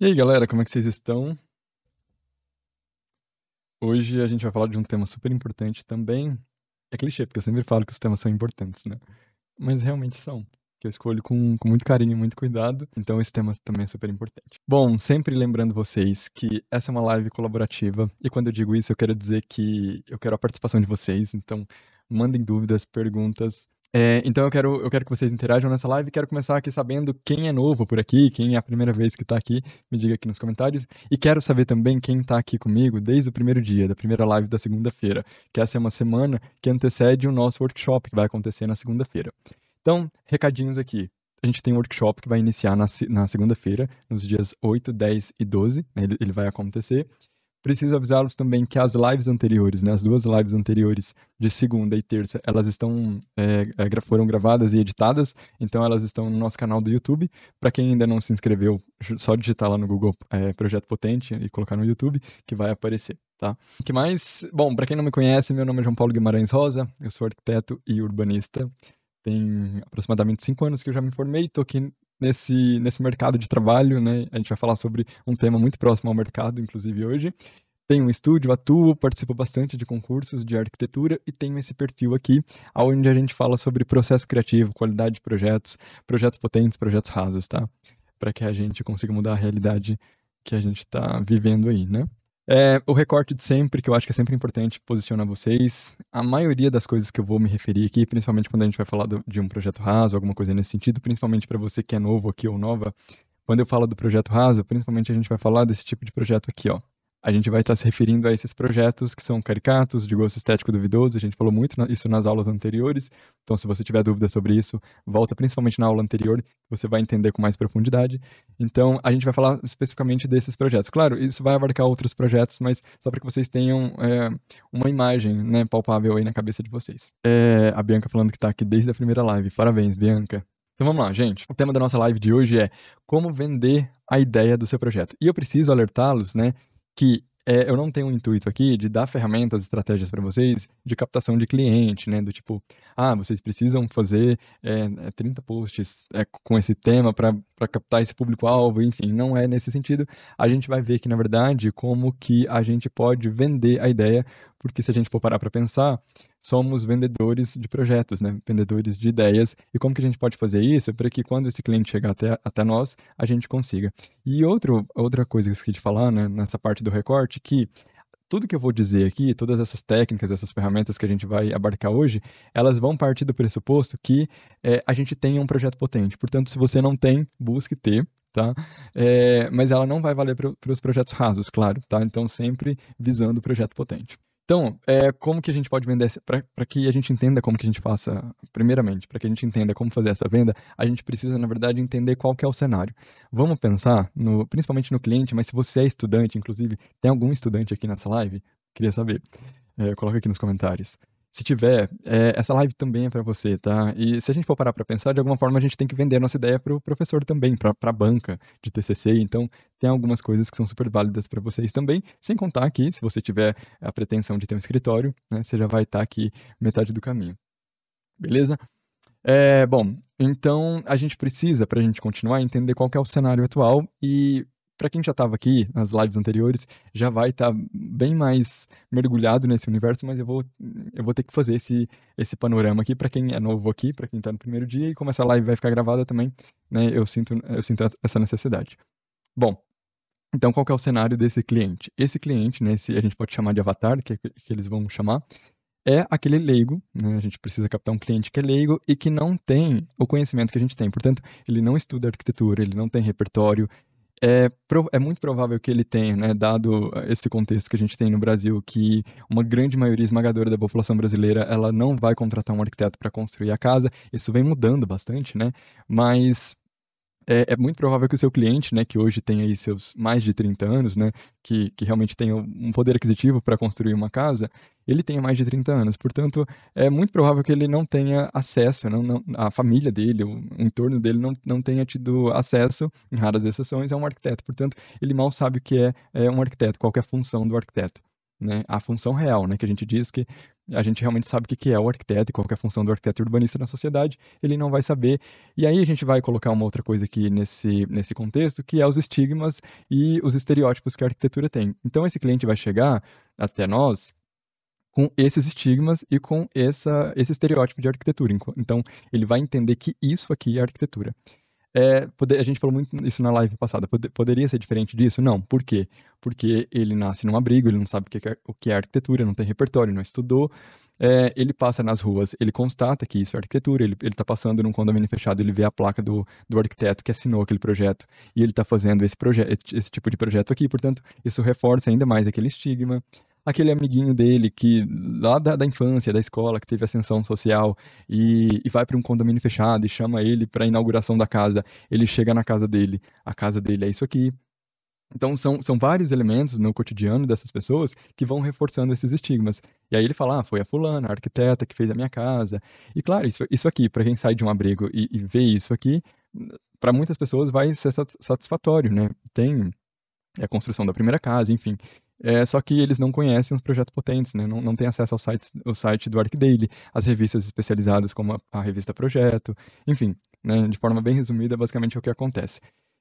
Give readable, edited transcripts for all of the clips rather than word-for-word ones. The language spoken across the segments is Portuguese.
E aí, galera, como é que vocês estão? Hoje a gente vai falar de um tema super importante também. É clichê, porque eu sempre falo que os temas são importantes, né? Mas realmente são. Que eu escolho com muito carinho e muito cuidado, então esse tema também é super importante. Bom, sempre lembrando vocês que essa é uma live colaborativa, e quando eu digo isso, eu quero dizer que eu quero a participação de vocês, então mandem dúvidas, perguntas. Então eu quero que vocês interajam nessa live. Quero começar aqui sabendo quem é novo por aqui, quem é a primeira vez que está aqui, me diga aqui nos comentários. E quero saber também quem está aqui comigo desde o primeiro dia, da primeira live da segunda-feira, que essa é uma semana que antecede o nosso workshop, que vai acontecer na segunda-feira. Então, recadinhos aqui. A gente tem um workshop que vai iniciar na segunda-feira, nos dias 8, 10 e 12, né, ele vai acontecer. Preciso avisá-los também que as lives anteriores, né, as duas lives anteriores de segunda e terça, elas foram gravadas e editadas, então elas estão no nosso canal do YouTube. Para quem ainda não se inscreveu, só digitar lá no Google Projeto Potente e colocar no YouTube que vai aparecer, tá? O que mais? Bom, para quem não me conhece, meu nome é João Paulo Guimarães Rosa, eu sou arquiteto e urbanista. Tem aproximadamente 5 anos que eu já me formei, estou aqui nesse mercado de trabalho, né? A gente vai falar sobre um tema muito próximo ao mercado, inclusive hoje. Tenho um estúdio, atuo, participo bastante de concursos de arquitetura e tenho esse perfil aqui, onde a gente fala sobre processo criativo, qualidade de projetos, projetos potentes, projetos rasos, tá? Para que a gente consiga mudar a realidade que a gente está vivendo aí, né? O recorte de sempre, que eu acho que é sempre importante posicionar vocês. A maioria das coisas que eu vou me referir aqui, principalmente quando a gente vai falar de um projeto raso, alguma coisa nesse sentido, principalmente para você que é novo aqui ou nova, quando eu falo do projeto raso, principalmente a gente vai falar desse tipo de projeto aqui, ó. A gente vai estar se referindo a esses projetos que são caricatos, de gosto estético duvidoso. A gente falou muito isso nas aulas anteriores. Então, se você tiver dúvida sobre isso, volta principalmente na aula anterior, que você vai entender com mais profundidade. Então, a gente vai falar especificamente desses projetos. Claro, isso vai abarcar outros projetos, mas só para que vocês tenham uma imagem, né, palpável aí na cabeça de vocês. A Bianca falando que está aqui desde a primeira live. Parabéns, Bianca. Então vamos lá, gente. O tema da nossa live de hoje é como vender a ideia do seu projeto. E eu preciso alertá-los, né, que eu não tenho o intuito aqui de dar ferramentas, estratégias para vocês de captação de cliente, né, do tipo, vocês precisam fazer 30 posts com esse tema para captar esse público-alvo, enfim, não é nesse sentido. A gente vai ver que, na verdade, como que a gente pode vender a ideia, porque se a gente for parar para pensar, somos vendedores de projetos, né? Vendedores de ideias. E como que a gente pode fazer isso para que quando esse cliente chegar até nós, a gente consiga. E outra coisa que eu esqueci de falar, né, nessa parte do recorte, que tudo que eu vou dizer aqui, todas essas técnicas, essas ferramentas que a gente vai abarcar hoje, elas vão partir do pressuposto que a gente tenha um projeto potente. Portanto, se você não tem, busque ter, tá? Mas ela não vai valer para os projetos rasos, claro, tá? Então, sempre visando o projeto potente. Então, como que a gente pode vender, para que a gente entenda como que a gente faça, primeiramente, para que a gente entenda como fazer essa venda, a gente precisa, na verdade, entender qual que é o cenário. Vamos pensar, principalmente no cliente, mas se você é estudante, inclusive, tem algum estudante aqui nessa live? Queria saber. Coloca aqui nos comentários. Se tiver, essa live também é para você, tá? E se a gente for parar para pensar, de alguma forma a gente tem que vender a nossa ideia para o professor também, para a banca de TCC. Então, tem algumas coisas que são super válidas para vocês também, sem contar que, se você tiver a pretensão de ter um escritório, né, você já vai estar aqui metade do caminho. Beleza? Bom, então a gente precisa, para a gente continuar, entender qual que é o cenário atual e para quem já estava aqui nas lives anteriores, já vai estar bem mais mergulhado nesse universo, mas eu vou ter que fazer esse panorama aqui para quem é novo aqui, para quem está no primeiro dia, e como essa live vai ficar gravada também, né, eu sinto essa necessidade. Bom, então qual que é o cenário desse cliente? Esse cliente, né, a gente pode chamar de avatar, que eles vão chamar, é aquele leigo, né? A gente precisa captar um cliente que é leigo e que não tem o conhecimento que a gente tem. Portanto, ele não estuda arquitetura, ele não tem repertório. É muito provável que ele tenha, né, dado esse contexto que a gente tem no Brasil, que uma grande maioria esmagadora da população brasileira, ela não vai contratar um arquiteto para construir a casa. Isso vem mudando bastante, né? Mas é muito provável que o seu cliente, né, que hoje tem aí seus mais de 30 anos, né, que realmente tem um poder aquisitivo para construir uma casa, ele tenha mais de 30 anos. Portanto, é muito provável que ele não tenha acesso, a família dele, o entorno dele não tenha tido acesso, em raras exceções, a um arquiteto. Portanto, ele mal sabe o que é um arquiteto, qual que é a função do arquiteto. né, a função real, né, que a gente diz que a gente realmente sabe o que é o arquiteto e qual que é a função do arquiteto urbanista na sociedade, ele não vai saber. E aí a gente vai colocar uma outra coisa aqui nesse contexto, que é os estigmas e os estereótipos que a arquitetura tem. Então esse cliente vai chegar até nós com esses estigmas e com esse estereótipo de arquitetura. Então, ele vai entender que isso aqui é arquitetura. A gente falou muito isso na live passada. Poderia ser diferente disso? Não. Por quê? Porque ele nasce num abrigo, ele não sabe o que é arquitetura, não tem repertório, não estudou. Ele passa nas ruas, ele constata que isso é arquitetura, ele está passando num condomínio fechado, ele vê a placa do arquiteto que assinou aquele projeto e ele está fazendo esse tipo de projeto aqui, portanto, isso reforça ainda mais aquele estigma. Aquele amiguinho dele que, lá da infância, da escola, que teve ascensão social e vai para um condomínio fechado e chama ele para a inauguração da casa, ele chega na casa dele, a casa dele é isso aqui. Então, são vários elementos no cotidiano dessas pessoas que vão reforçando esses estigmas. E aí ele fala, foi a fulana, a arquiteta que fez a minha casa. E claro, isso aqui, para quem sai de um abrigo e vê isso aqui, para muitas pessoas vai ser satisfatório, né? Tem a construção da primeira casa, enfim. Só que eles não conhecem os projetos potentes, né? Não têm acesso ao site do ArcDaily, as revistas especializadas como a revista Projeto, enfim, né? De forma bem resumida, basicamente é o que acontece.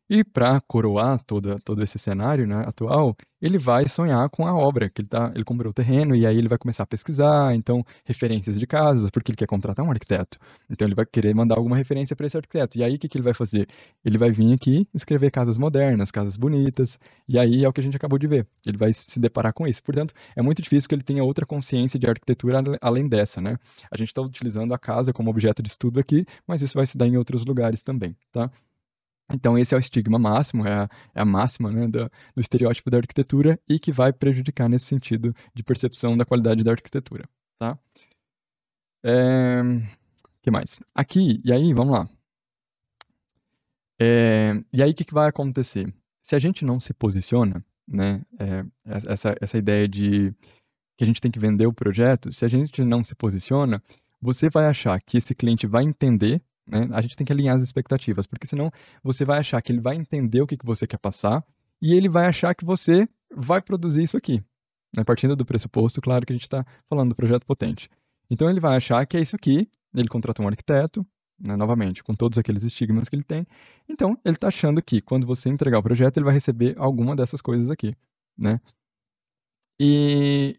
E para coroar todo esse cenário, né, atual, ele vai sonhar com a obra, que ele comprou o terreno e aí ele vai começar a pesquisar, então, referências de casas, porque ele quer contratar um arquiteto. Então ele vai querer mandar alguma referência para esse arquiteto. E aí o que ele vai fazer? Ele vai vir aqui escrever casas modernas, casas bonitas, e aí é o que a gente acabou de ver. Ele vai se deparar com isso. Portanto, é muito difícil que ele tenha outra consciência de arquitetura além dessa, né? A gente está utilizando a casa como objeto de estudo aqui, mas isso vai se dar em outros lugares também, tá? Então, esse é o estigma máximo, é a máxima, né, do estereótipo da arquitetura e que vai prejudicar nesse sentido de percepção da qualidade da arquitetura, tá? Que mais? Aqui, e aí, vamos lá. E aí, o que vai acontecer? Se a gente não se posiciona, né, essa ideia de que a gente tem que vender o projeto, se a gente não se posiciona, você vai achar que esse cliente vai entender, né? A gente tem que alinhar as expectativas, porque senão você vai achar que ele vai entender o que você quer passar e ele vai achar que você vai produzir isso aqui, né? Partindo do pressuposto, claro, que a gente está falando do projeto potente. Então ele vai achar que é isso aqui, ele contratou um arquiteto, né, novamente, com todos aqueles estigmas que ele tem. Então, ele está achando que quando você entregar o projeto, ele vai receber alguma dessas coisas aqui, né? E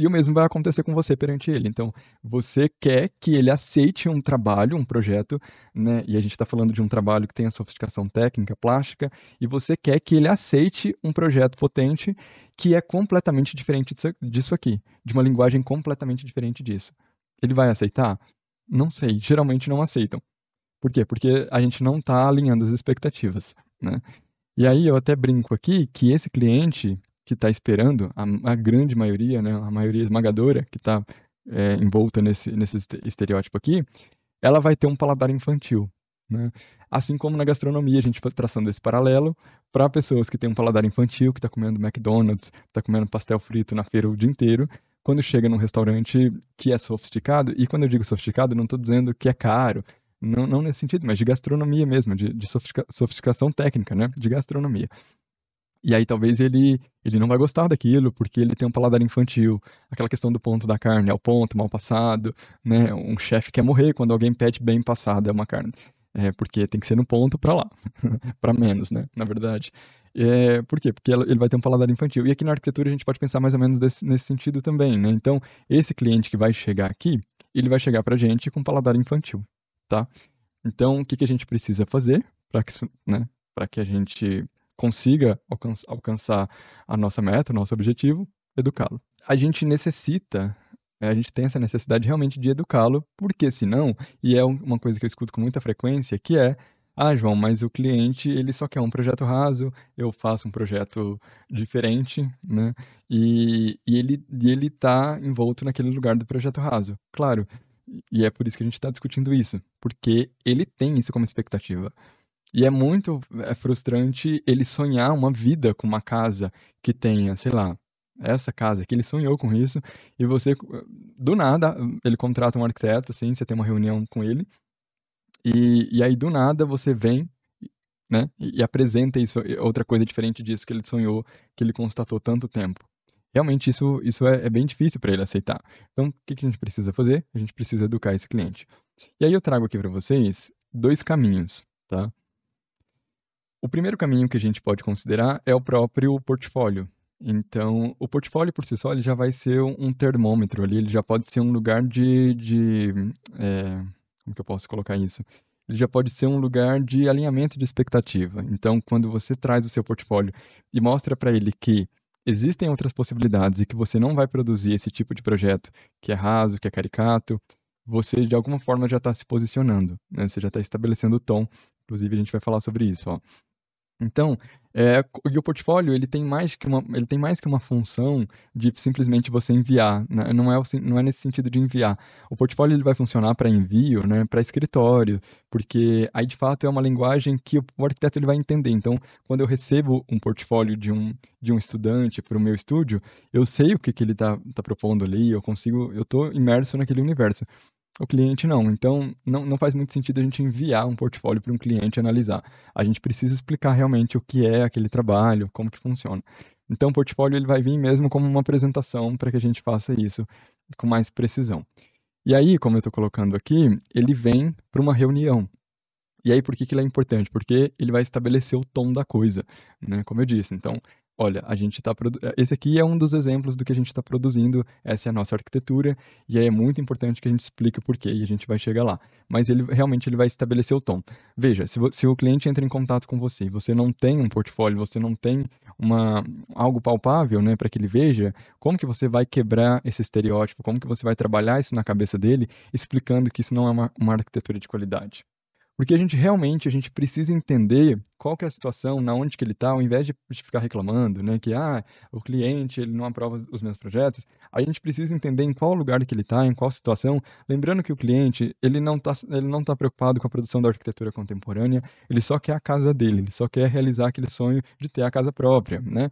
o mesmo vai acontecer com você perante ele. Então, você quer que ele aceite um trabalho, um projeto, né? E a gente está falando de um trabalho que tem a sofisticação técnica, plástica, e você quer que ele aceite um projeto potente que é completamente diferente disso aqui, de uma linguagem completamente diferente disso. Ele vai aceitar? Não sei. Geralmente não aceitam. Por quê? Porque a gente não está alinhando as expectativas, né? E aí eu até brinco aqui que esse cliente que está esperando, a grande maioria, né, a maioria esmagadora que está envolta nesse estereótipo aqui, ela vai ter um paladar infantil, né? Assim como na gastronomia, a gente vai traçando esse paralelo para pessoas que têm um paladar infantil, que está comendo McDonald's, está comendo pastel frito na feira o dia inteiro, quando chega num restaurante que é sofisticado, e quando eu digo sofisticado, não estou dizendo que é caro, não nesse sentido, mas de gastronomia mesmo, de sofisticação técnica, né? De gastronomia. E aí talvez ele não vai gostar daquilo, porque ele tem um paladar infantil. Aquela questão do ponto da carne, é o ponto, mal passado, né? Um chefe quer morrer quando alguém pede bem passada uma carne. Porque tem que ser no ponto para lá, para menos, né? Na verdade. Por quê? Porque ele vai ter um paladar infantil. E aqui na arquitetura a gente pode pensar mais ou menos nesse sentido também, né? Então, esse cliente que vai chegar aqui, ele vai chegar pra gente com um paladar infantil, tá? Então, o que que a gente precisa fazer para que, né, para que a gente consiga alcançar a nossa meta, o nosso objetivo? Educá-lo. A gente necessita, a gente tem essa necessidade realmente de educá-lo, porque senão, e é uma coisa que eu escuto com muita frequência, que é, João, mas o cliente, ele só quer um projeto raso, eu faço um projeto diferente, né? E ele tá envolto naquele lugar do projeto raso. Claro, e é por isso que a gente está discutindo isso, porque ele tem isso como expectativa. E é muito frustrante ele sonhar uma vida com uma casa que tenha, sei lá, essa casa que ele sonhou com isso, e você, do nada, ele contrata um arquiteto, assim, você tem uma reunião com ele, e aí do nada você vem, né, e apresenta isso, outra coisa diferente disso que ele sonhou, que ele constatou tanto tempo. Realmente isso é bem difícil para ele aceitar. Então, o que que a gente precisa fazer? A gente precisa educar esse cliente. E aí eu trago aqui para vocês 2 caminhos, tá? O primeiro caminho que a gente pode considerar é o próprio portfólio. Então, o portfólio por si só, ele já vai ser um termômetro ali, ele já pode ser um lugar como que eu posso colocar isso? Ele já pode ser um lugar de alinhamento de expectativa. Então, quando você traz o seu portfólio e mostra para ele que existem outras possibilidades e que você não vai produzir esse tipo de projeto que é raso, que é caricato, você de alguma forma já está se posicionando, né? Você já está estabelecendo o tom. Inclusive, a gente vai falar sobre isso, ó. Então, e o portfólio ele tem mais que uma função de simplesmente você enviar, né, não é nesse sentido de enviar. O portfólio ele vai funcionar para envio, né, para escritório, porque aí de fato é uma linguagem que o arquiteto ele vai entender. Então, quando eu recebo um portfólio de um estudante para o meu estúdio, eu sei o que que ele tá propondo ali, eu estou imerso naquele universo. O cliente não. Então, não faz muito sentido a gente enviar um portfólio para um cliente analisar. A gente precisa explicar realmente o que é aquele trabalho, como que funciona. Então, o portfólio ele vai vir mesmo como uma apresentação para que a gente faça isso com mais precisão. E aí, como eu estou colocando aqui, ele vem para uma reunião. E aí, por que que ele é importante? Porque ele vai estabelecer o tom da coisa, né? Como eu disse. Então, olha, esse aqui é um dos exemplos do que a gente está produzindo, essa é a nossa arquitetura, e aí é muito importante que a gente explique o porquê, e a gente vai chegar lá. Mas ele realmente ele vai estabelecer o tom. Veja, se o cliente entra em contato com você, você não tem um portfólio, você não tem algo palpável, né, para que ele veja, como que você vai quebrar esse estereótipo, como que você vai trabalhar isso na cabeça dele, explicando que isso não é uma arquitetura de qualidade? Porque a gente precisa entender qual que é a situação, na onde que ele está, ao invés de ficar reclamando, né, que o cliente ele não aprova os meus projetos, a gente precisa entender em qual lugar que ele está, em qual situação, lembrando que o cliente ele não tá preocupado com a produção da arquitetura contemporânea, ele só quer a casa dele, ele só quer realizar aquele sonho de ter a casa própria, né?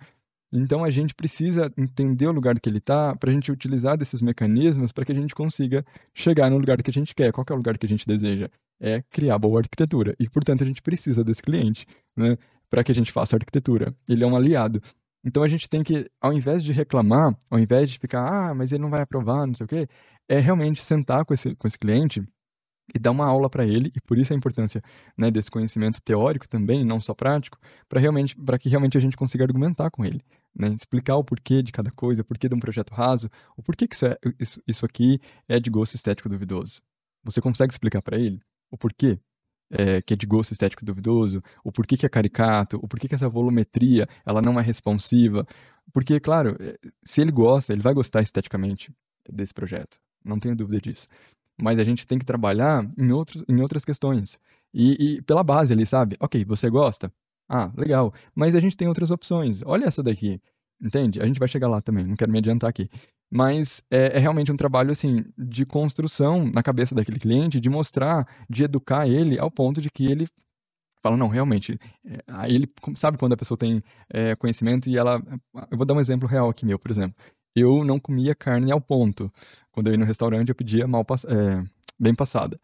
Então a gente precisa entender o lugar que ele está para a gente utilizar desses mecanismos para que a gente consiga chegar no lugar que a gente quer. Qual que é o lugar que a gente deseja? É criar boa arquitetura. E, portanto, a gente precisa desse cliente, né, para que a gente faça arquitetura. Ele é um aliado. Então a gente tem que, ao invés de reclamar, ao invés de ficar, mas ele não vai aprovar, não sei o quê, é realmente sentar com esse cliente e dar uma aula para ele, e por isso a importância, né, desse conhecimento teórico também, não só prático, para que realmente a gente consiga argumentar com ele, né, explicar o porquê de cada coisa, o porquê de um projeto raso, o porquê que isso aqui é de gosto estético duvidoso. Você consegue explicar para ele o porquê que é de gosto estético duvidoso, o porquê que é caricato, o porquê que essa volumetria ela não é responsiva, porque, claro, se ele gosta, ele vai gostar esteticamente desse projeto, não tenho dúvida disso. Mas a gente tem que trabalhar em outras questões. E pela base ali, sabe? Ok, você gosta? Ah, legal. Mas a gente tem outras opções. Olha essa daqui. Entende? A gente vai chegar lá também, não quero me adiantar aqui. Mas é realmente um trabalho, assim, de construção na cabeça daquele cliente, de mostrar, de educar ele ao ponto de que ele fala, não, realmente. Aí ele sabe quando a pessoa tem conhecimento e ela. Eu vou dar um exemplo real aqui meu, por exemplo. Eu não comia carne ao ponto. Quando eu ia no restaurante, eu pedia bem passada.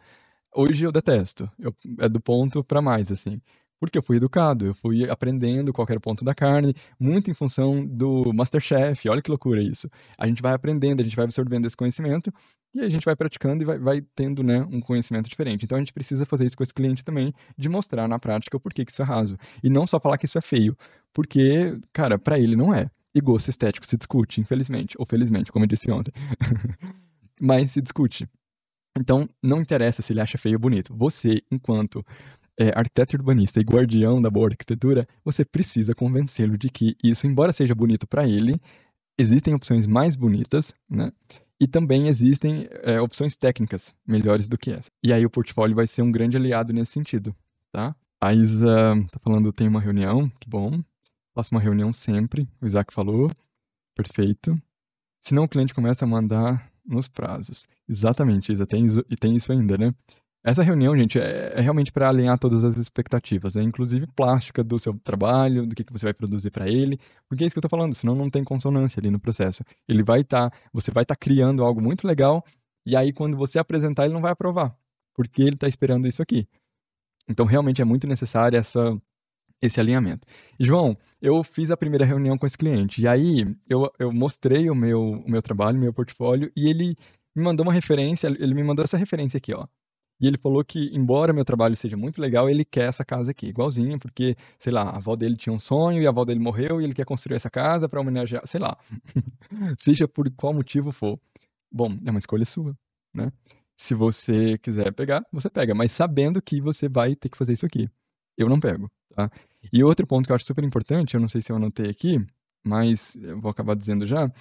Hoje eu detesto. É do ponto para mais, assim. Porque eu fui educado, eu fui aprendendo qual era o ponto da carne, muito em função do MasterChef. Olha que loucura isso. A gente vai aprendendo, a gente vai absorvendo esse conhecimento e a gente vai praticando e vai tendo, né, um conhecimento diferente. Então a gente precisa fazer isso com esse cliente também, de mostrar na prática o porquê que isso é raso. E não só falar que isso é feio, porque, cara, para ele não é. E gosto estético se discute, infelizmente, ou felizmente, como eu disse ontem. Mas se discute. Então, não interessa se ele acha feio ou bonito. Você, enquanto arquiteto urbanista e guardião da boa arquitetura, você precisa convencê-lo de que isso, embora seja bonito para ele, existem opções mais bonitas, né? E também existem opções técnicas melhores do que essa. E aí o portfólio vai ser um grande aliado nesse sentido, tá? A Isa tá falando, tem uma reunião, que bom. Faço uma reunião sempre, o Isaac falou, perfeito. Senão o cliente começa a mandar nos prazos. Exatamente, Isa, tem isso ainda, né? Essa reunião, gente, é realmente para alinhar todas as expectativas, né? Inclusive plástica do seu trabalho, do que você vai produzir para ele, porque é isso que eu tô falando, senão não tem consonância ali no processo. Você vai estar criando algo muito legal, e aí quando você apresentar, ele não vai aprovar, porque ele está esperando isso aqui. Então, realmente é muito necessária esse alinhamento. E, João, eu fiz a primeira reunião com esse cliente, e aí eu mostrei o meu trabalho, o meu portfólio, e ele me mandou uma referência, ele me mandou essa referência aqui, ó. E ele falou que, embora meu trabalho seja muito legal, ele quer essa casa aqui, igualzinho, porque, sei lá, a avó dele tinha um sonho e a avó dele morreu e ele quer construir essa casa para homenagear, sei lá, seja por qual motivo for. Bom, é uma escolha sua, né? Se você quiser pegar, você pega, mas sabendo que você vai ter que fazer isso aqui. Eu não pego, tá? E outro ponto que eu acho super importante, eu não sei se eu anotei aqui, mas eu vou acabar dizendo já,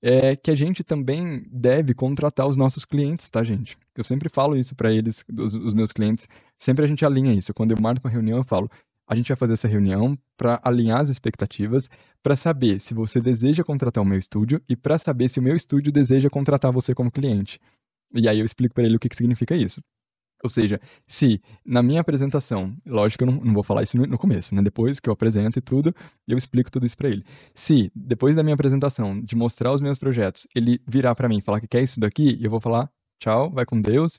é que a gente também deve contratar os nossos clientes, tá, gente? Eu sempre falo isso para eles, os meus clientes, sempre a gente alinha isso. Quando eu marco uma reunião, eu falo, a gente vai fazer essa reunião para alinhar as expectativas, para saber se você deseja contratar o meu estúdio e para saber se o meu estúdio deseja contratar você como cliente. E aí eu explico para ele o que significa isso. Ou seja, se na minha apresentação, lógico que eu não vou falar isso no começo, né? Depois que eu apresento e tudo, eu explico tudo isso para ele. Se depois da minha apresentação, de mostrar os meus projetos, ele virar para mim e falar que quer isso daqui, eu vou falar, tchau, vai com Deus.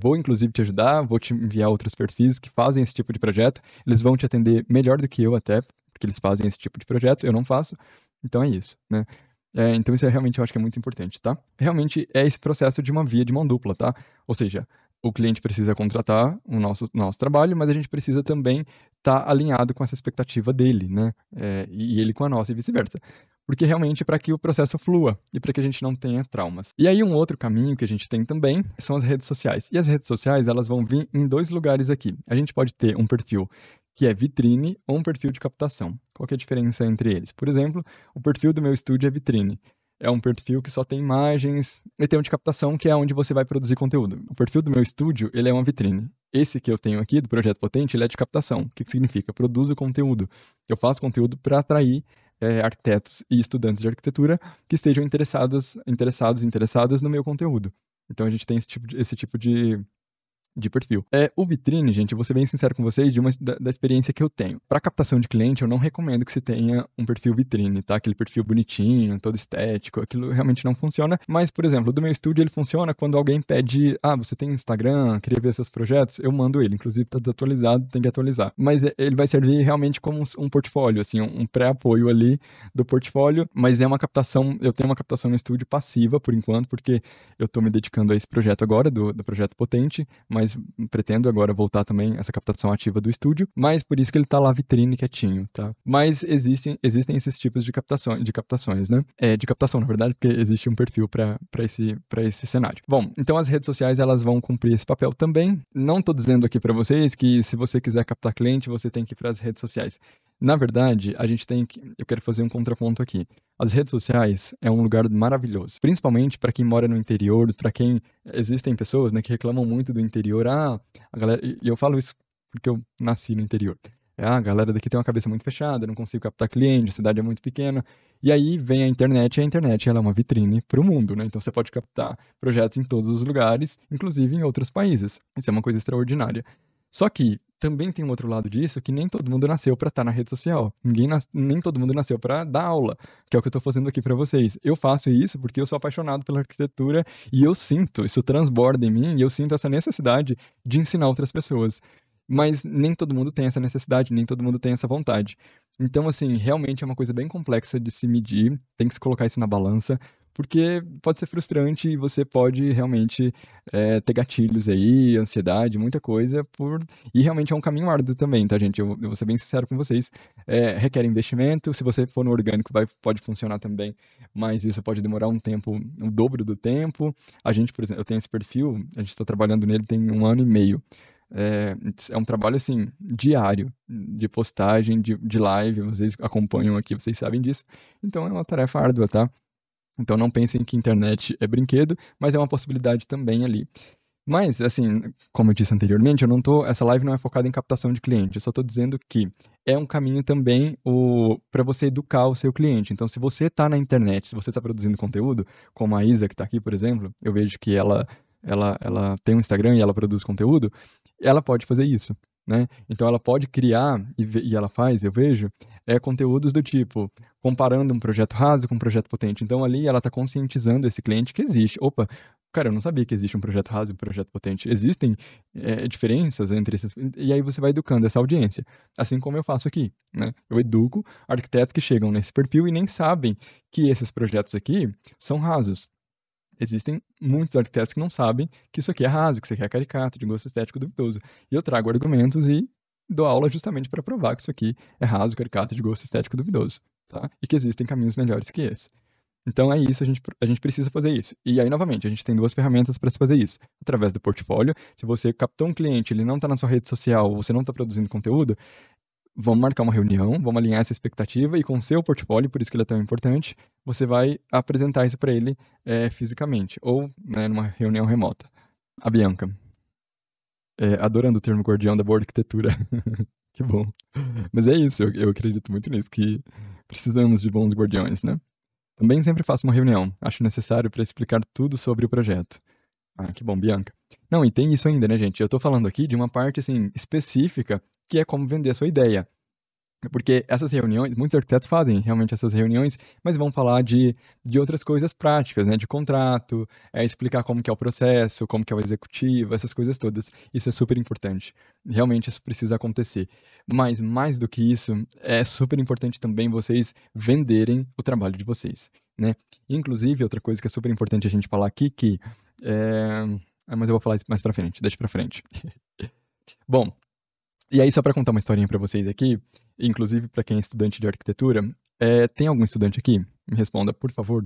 Vou inclusive te ajudar, vou te enviar outros perfis que fazem esse tipo de projeto. Eles vão te atender melhor do que eu até, porque eles fazem esse tipo de projeto, eu não faço. Então é isso, né? Então isso realmente eu acho que é muito importante, tá? Realmente é esse processo de uma via de mão dupla, tá? Ou seja, o cliente precisa contratar o nosso trabalho, mas a gente precisa também estar alinhado com essa expectativa dele, né? E ele com a nossa e vice-versa. Porque realmente para que o processo flua e para que a gente não tenha traumas. E aí um outro caminho que a gente tem também são as redes sociais. E as redes sociais, elas vão vir em dois lugares aqui. A gente pode ter um perfil que é vitrine ou um perfil de captação. Qual que é a diferença entre eles? Por exemplo, o perfil do meu estúdio é vitrine. É um perfil que só tem imagens, e tem um de captação, que é onde você vai produzir conteúdo. O perfil do meu estúdio, ele é uma vitrine. Esse que eu tenho aqui, do Projeto Potente, ele é de captação. O que significa? Eu produzo conteúdo. Eu faço conteúdo para atrair arquitetos e estudantes de arquitetura que estejam interessadas no meu conteúdo. Então a gente tem esse tipo de perfil. O vitrine, gente, eu vou ser bem sincero com vocês, da experiência que eu tenho. Para captação de cliente, eu não recomendo que você tenha um perfil vitrine, tá? Aquele perfil bonitinho, todo estético, aquilo realmente não funciona. Mas, por exemplo, do meu estúdio ele funciona quando alguém pede, você tem Instagram, queria ver seus projetos? Eu mando ele, inclusive tá desatualizado, tem que atualizar. Mas ele vai servir realmente como um portfólio, assim, um pré-apoio ali do portfólio, mas é uma captação, eu tenho uma captação no estúdio passiva, por enquanto, porque eu tô me dedicando a esse projeto agora, do Projeto Potente, mas pretendo agora voltar também essa captação ativa do estúdio, mas por isso que ele tá lá vitrine quietinho, tá? Mas existem esses tipos de captações, né? De captação, na verdade, porque existe um perfil para esse cenário. Bom, então as redes sociais elas vão cumprir esse papel também. Não tô dizendo aqui para vocês que se você quiser captar cliente, você tem que ir para as redes sociais. Na verdade, eu quero fazer um contraponto aqui. As redes sociais é um lugar maravilhoso, principalmente para quem mora no interior, para quem existem pessoas, né, que reclamam muito do interior. A galera, e eu falo isso porque eu nasci no interior. A galera daqui tem uma cabeça muito fechada, não consigo captar cliente, a cidade é muito pequena. E aí vem a internet, e a internet ela é uma vitrine para o mundo, né? Então você pode captar projetos em todos os lugares, inclusive em outros países. Isso é uma coisa extraordinária. Só que também tem um outro lado disso, que nem todo mundo nasceu para estar na rede social. Nem todo mundo nasceu para dar aula, que é o que eu estou fazendo aqui para vocês. Eu faço isso porque eu sou apaixonado pela arquitetura e eu sinto, isso transborda em mim, e eu sinto essa necessidade de ensinar outras pessoas. Mas nem todo mundo tem essa necessidade, nem todo mundo tem essa vontade. Então, assim, realmente é uma coisa bem complexa de se medir, tem que se colocar isso na balança, porque pode ser frustrante e você pode realmente ter gatilhos aí, ansiedade, muita coisa, e realmente é um caminho árduo também, tá, gente? Eu vou ser bem sincero com vocês. Requer investimento, se você for no orgânico pode funcionar também, mas isso pode demorar um tempo, o dobro do tempo. A gente, por exemplo, eu tenho esse perfil, a gente está trabalhando nele tem 1 ano e meio. É um trabalho, assim, diário, de postagem, de live, vocês acompanham aqui, vocês sabem disso. Então é uma tarefa árdua, tá? Então não pensem que internet é brinquedo, mas é uma possibilidade também ali. Mas, assim, como eu disse anteriormente, essa live não é focada em captação de cliente, eu só estou dizendo que é um caminho também para você educar o seu cliente. Então, se você está na internet, se você está produzindo conteúdo, como a Isa que está aqui, por exemplo, eu vejo que ela tem um Instagram e ela produz conteúdo, ela pode fazer isso. né? Então ela pode criar, e ela faz, eu vejo, conteúdos do tipo, comparando um projeto raso com um projeto potente. Então ali ela está conscientizando esse cliente que existe. Opa, cara, eu não sabia que existe um projeto raso e um projeto potente. Existem diferenças entre esses. E aí você vai educando essa audiência. Assim como eu faço aqui, né? Eu educo arquitetos que chegam nesse perfil e nem sabem que esses projetos aqui são rasos. Existem muitos arquitetos que não sabem que isso aqui é raso, que isso aqui é caricato, de gosto estético duvidoso. E eu trago argumentos e dou aula justamente para provar que isso aqui é raso, caricato, de gosto estético duvidoso, tá? E que existem caminhos melhores que esse. Então é isso, a gente precisa fazer isso. E aí, novamente, a gente tem duas ferramentas para se fazer isso. Através do portfólio, se você captou um cliente, ele não está na sua rede social, você não está produzindo conteúdo, vamos marcar uma reunião, vamos alinhar essa expectativa e com o seu portfólio, por isso que ele é tão importante, você vai apresentar isso para ele fisicamente ou né, numa reunião remota. A Bianca, adorando o termo guardião da boa arquitetura. Que bom. Mas é isso, eu acredito muito nisso, que precisamos de bons guardiões, né? Também sempre faço uma reunião, acho necessário para explicar tudo sobre o projeto. Ah, que bom, Bianca. Não, e tem isso ainda, né, gente? Eu tô falando aqui de uma parte, assim, específica, que é como vender a sua ideia. Porque essas reuniões, muitos arquitetos fazem realmente essas reuniões, mas vão falar de outras coisas práticas, né? De contrato, explicar como que é o processo, como que é o executivo, essas coisas todas. Isso é super importante. Realmente isso precisa acontecer. Mas mais do que isso, é super importante também vocês venderem o trabalho de vocês, né? Inclusive, outra coisa que é super importante a gente falar aqui, que... mas eu vou falar isso mais pra frente, deixa pra frente. Bom, e aí, só para contar uma historinha para vocês aqui, inclusive para quem é estudante de arquitetura, tem algum estudante aqui? Me responda, por favor.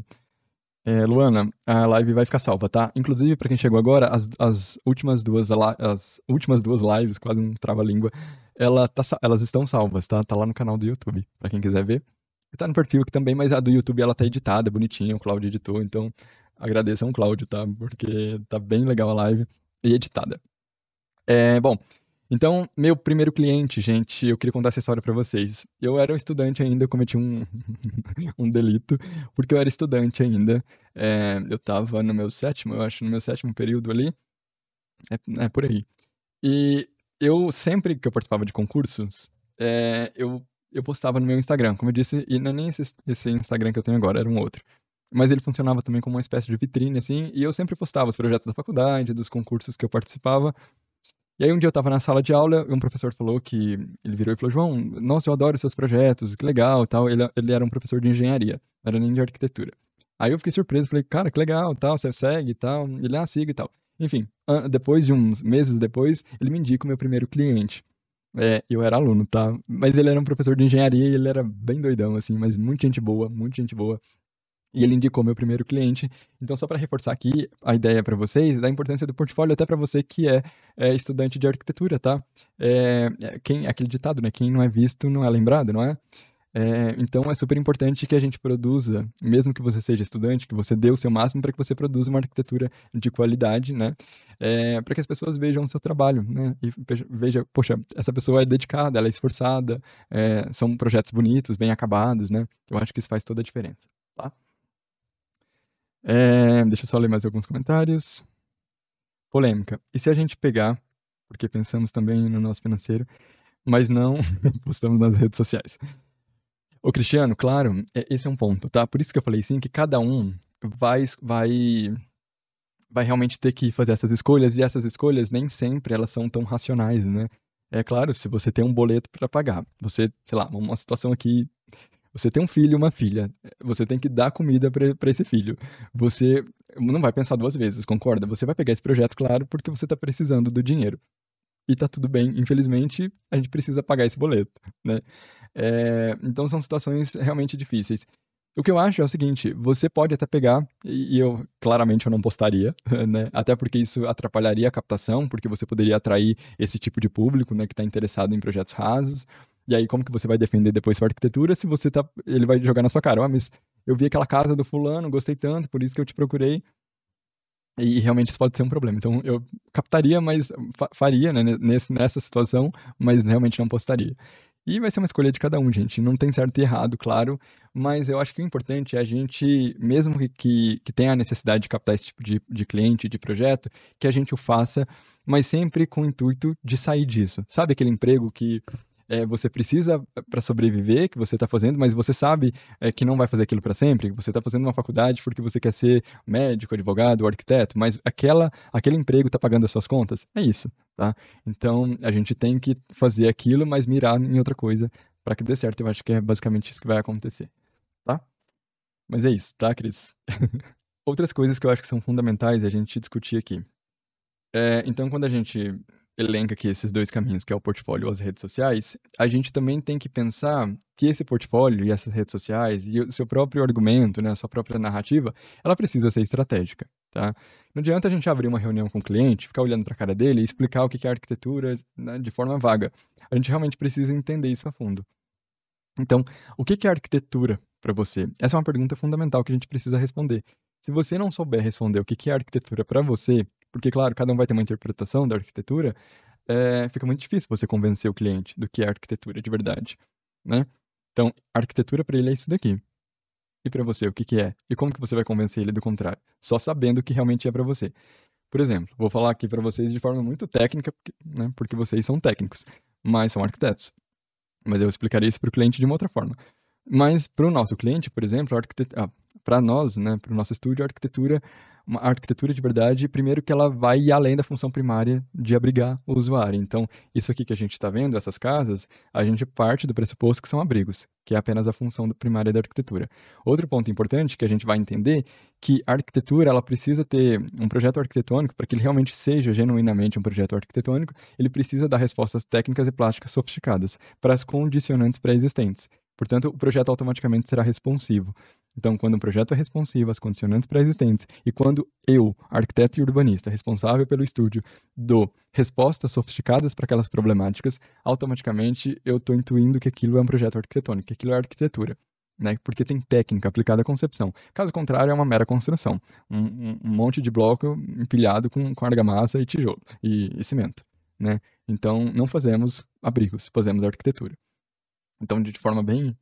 Luana, a live vai ficar salva, tá? Inclusive, para quem chegou agora, as últimas duas lives, quase um trava-língua, elas estão salvas, tá? Tá lá no canal do YouTube, para quem quiser ver. E tá no perfil aqui também, mas a do YouTube ela tá editada, bonitinha, o Cláudio editou, então agradeçam o Cláudio, tá? Porque tá bem legal a live e editada. Bom, então, meu primeiro cliente, gente, eu queria contar essa história pra vocês. Eu era um estudante ainda, eu cometi um delito, porque eu era estudante ainda. Eu tava no meu sétimo, eu acho, no meu sétimo período ali. É por aí. E eu, sempre que eu participava de concursos, eu postava no meu Instagram. Como eu disse, e não é nem esse Instagram que eu tenho agora, era um outro. Mas ele funcionava também como uma espécie de vitrine, assim, e eu sempre postava os projetos da faculdade, dos concursos que eu participava. E aí um dia eu tava na sala de aula e um professor falou que ele virou e falou: João, nossa, eu adoro seus projetos, que legal, e tal. Ele era um professor de engenharia, não era nem de arquitetura. Aí eu fiquei surpreso, falei: cara, que legal, tal, você segue e tal. Ele, siga e tal. Enfim, depois de uns meses depois, ele me indica o meu primeiro cliente. Eu era aluno, tá? Mas ele era um professor de engenharia e ele era bem doidão, assim, mas muita gente boa, muita gente boa. E ele indicou meu primeiro cliente. Então, só para reforçar aqui a ideia para vocês da importância do portfólio, até para você que é estudante de arquitetura, tá? Aquele ditado, né? Quem não é visto não é lembrado, não é? Então, é super importante que a gente produza, mesmo que você seja estudante, que você dê o seu máximo para que você produza uma arquitetura de qualidade, né? Para que as pessoas vejam o seu trabalho, né? E veja, poxa, essa pessoa é dedicada, ela é esforçada, são projetos bonitos, bem acabados, né? Eu acho que isso faz toda a diferença, tá? Deixa eu só ler mais alguns comentários. Polêmica. E se a gente pegar, porque pensamos também no nosso financeiro, mas não postamos nas redes sociais? Ô, Cristiano, claro, esse é um ponto, tá? Por isso que eu falei sim, que cada um vai, vai, vai realmente ter que fazer essas escolhas, e essas escolhas nem sempre elas são tão racionais, né? É claro, se você tem um boleto para pagar, você, sei lá, uma situação aqui. Você tem um filho e uma filha. Você tem que dar comida para esse filho. Você não vai pensar duas vezes, concorda? Você vai pegar esse projeto, claro, porque você está precisando do dinheiro. E tá tudo bem. Infelizmente, a gente precisa pagar esse boleto, né? Então são situações realmente difíceis. O que eu acho é o seguinte, você pode até pegar, e eu claramente eu não postaria, né? Até porque isso atrapalharia a captação, porque você poderia atrair esse tipo de público, né, que está interessado em projetos rasos. E aí, como que você vai defender depois sua arquitetura se você tá. Ele vai jogar na sua cara, mas eu vi aquela casa do fulano, gostei tanto, por isso que eu te procurei. E realmente isso pode ser um problema. Então eu captaria, mas faria, né, nessa situação, mas realmente não postaria. E vai ser uma escolha de cada um, gente. Não tem certo e errado, claro, mas eu acho que o importante é a gente, mesmo que tenha a necessidade de captar esse tipo de cliente, de projeto, que a gente o faça, mas sempre com o intuito de sair disso. Sabe aquele emprego que você precisa para sobreviver, que você está fazendo, mas você sabe que não vai fazer aquilo para sempre, que você está fazendo uma faculdade porque você quer ser médico, advogado, arquiteto, mas aquele emprego está pagando as suas contas? É isso, tá? Então, a gente tem que fazer aquilo, mas mirar em outra coisa para que dê certo. Eu acho que é basicamente isso que vai acontecer, tá? Mas é isso, tá, Cris? Outras coisas que eu acho que são fundamentais a gente discutir aqui. Então, quando a gente elenca aqui esses dois caminhos, que é o portfólio ou as redes sociais, a gente também tem que pensar que esse portfólio e essas redes sociais e o seu próprio argumento, né, a sua própria narrativa, ela precisa ser estratégica, tá? Não adianta a gente abrir uma reunião com o cliente, ficar olhando para a cara dele e explicar o que é arquitetura, né, de forma vaga. A gente realmente precisa entender isso a fundo. Então, o que é arquitetura para você? Essa é uma pergunta fundamental que a gente precisa responder. Se você não souber responder o que é arquitetura para você, porque, claro, cada um vai ter uma interpretação da arquitetura, fica muito difícil você convencer o cliente do que é arquitetura de verdade, né? Então, arquitetura para ele é isso daqui. E para você, o que é? E como que você vai convencer ele do contrário? Só sabendo o que realmente é para você. Por exemplo, vou falar aqui para vocês de forma muito técnica, né, porque vocês são técnicos, mas são arquitetos. Mas eu explicaria isso para o cliente de uma outra forma. Mas para o nosso cliente, por exemplo, para nós, né, para o nosso estúdio, a arquitetura de verdade, primeiro que ela vai além da função primária de abrigar o usuário. Então, isso aqui que a gente está vendo, essas casas, a gente parte do pressuposto que são abrigos, que é apenas a função primária da arquitetura. Outro ponto importante que a gente vai entender que a arquitetura ela precisa ter um projeto arquitetônico para que ele realmente seja genuinamente um projeto arquitetônico, ele precisa dar respostas técnicas e plásticas sofisticadas para as condicionantes pré-existentes. Portanto, o projeto automaticamente será responsivo. Então, quando um projeto é responsivo às condicionantes pré-existentes e quando eu, arquiteto e urbanista, responsável pelo estúdio, dou respostas sofisticadas para aquelas problemáticas, automaticamente eu estou intuindo que aquilo é um projeto arquitetônico, que aquilo é arquitetura. Né? Porque tem técnica aplicada à concepção. Caso contrário, é uma mera construção. Um monte de bloco empilhado com argamassa e tijolo e cimento. Né? Então, não fazemos abrigos, fazemos arquitetura. Então, de forma bem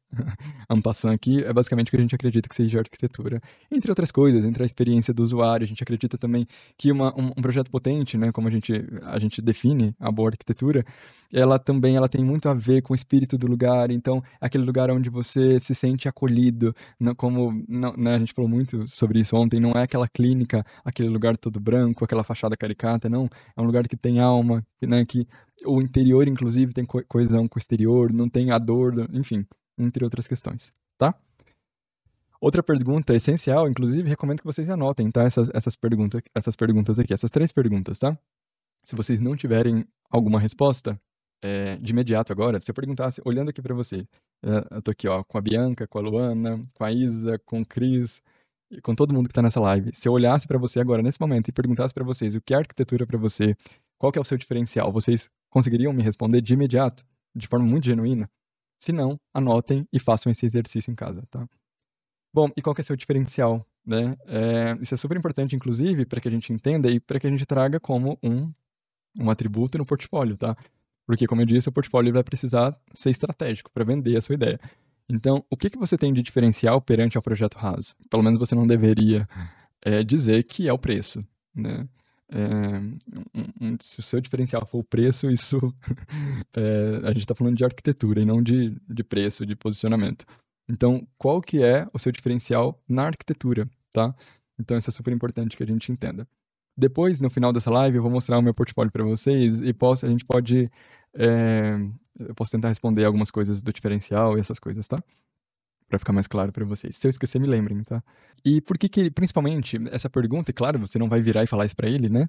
en passant aqui, é basicamente o que a gente acredita que seja arquitetura. Entre outras coisas, entre a experiência do usuário, a gente acredita também que um projeto potente, né, como a gente define a boa arquitetura, ela tem muito a ver com o espírito do lugar. Então, é aquele lugar onde você se sente acolhido, né, a gente falou muito sobre isso ontem, não é aquela clínica, aquele lugar todo branco, aquela fachada caricata, não. É um lugar que tem alma, né, que o interior, inclusive, tem coesão com o exterior, não tem a dor, enfim, entre outras questões, tá? Outra pergunta essencial, inclusive, recomendo que vocês anotem, tá? Essas perguntas aqui, essas 3 perguntas, tá? Se vocês não tiverem alguma resposta, de imediato agora, se eu perguntasse, olhando aqui para você, eu tô aqui, ó, com a Bianca, com a Luana, com a Isa, com o Cris, e com todo mundo que tá nessa live. Se eu olhasse para você agora, nesse momento, e perguntasse para vocês o que é arquitetura para você, qual que é o seu diferencial, vocês conseguiriam me responder de imediato, de forma muito genuína? Se não, anotem e façam esse exercício em casa, tá? Bom, e qual que é o seu diferencial, né? Isso é super importante, inclusive, para que a gente entenda e para que a gente traga como um atributo no portfólio, tá? Porque, como eu disse, o portfólio vai precisar ser estratégico para vender a sua ideia. Então, o que você tem de diferencial perante ao projeto raso? Pelo menos você não deveria dizer que é o preço, né? Se o seu diferencial for o preço, isso a gente está falando de arquitetura e não de preço, de posicionamento. Então, qual que é o seu diferencial na arquitetura, tá? Então, isso é super importante que a gente entenda. Depois, no final dessa live, eu vou mostrar o meu portfólio para vocês e a gente pode, eu posso tentar responder algumas coisas do diferencial e essas coisas, tá? Para ficar mais claro para vocês. Se eu esquecer, me lembrem, tá? E por que principalmente, essa pergunta, e claro, você não vai virar e falar isso para ele, né?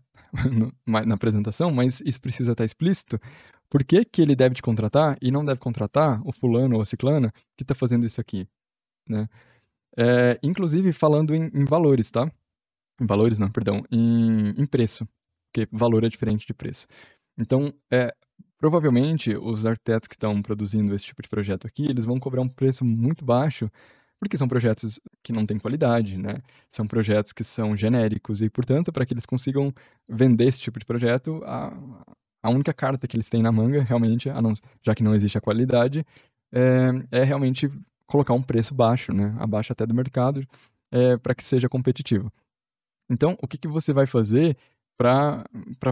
Na apresentação, mas isso precisa estar explícito. Por que ele deve te contratar e não deve contratar o fulano ou a ciclana que está fazendo isso aqui, né? Inclusive falando em valores, tá? Em valores não, perdão, em preço, porque valor é diferente de preço. Então, provavelmente, os arquitetos que estão produzindo esse tipo de projeto aqui, eles vão cobrar um preço muito baixo, porque são projetos que não têm qualidade, né? São projetos que são genéricos e, portanto, para que eles consigam vender esse tipo de projeto, a única carta que eles têm na manga, realmente, já que não existe a qualidade, é realmente colocar um preço baixo, né? Abaixo até do mercado, para que seja competitivo. Então, o que que você vai fazer para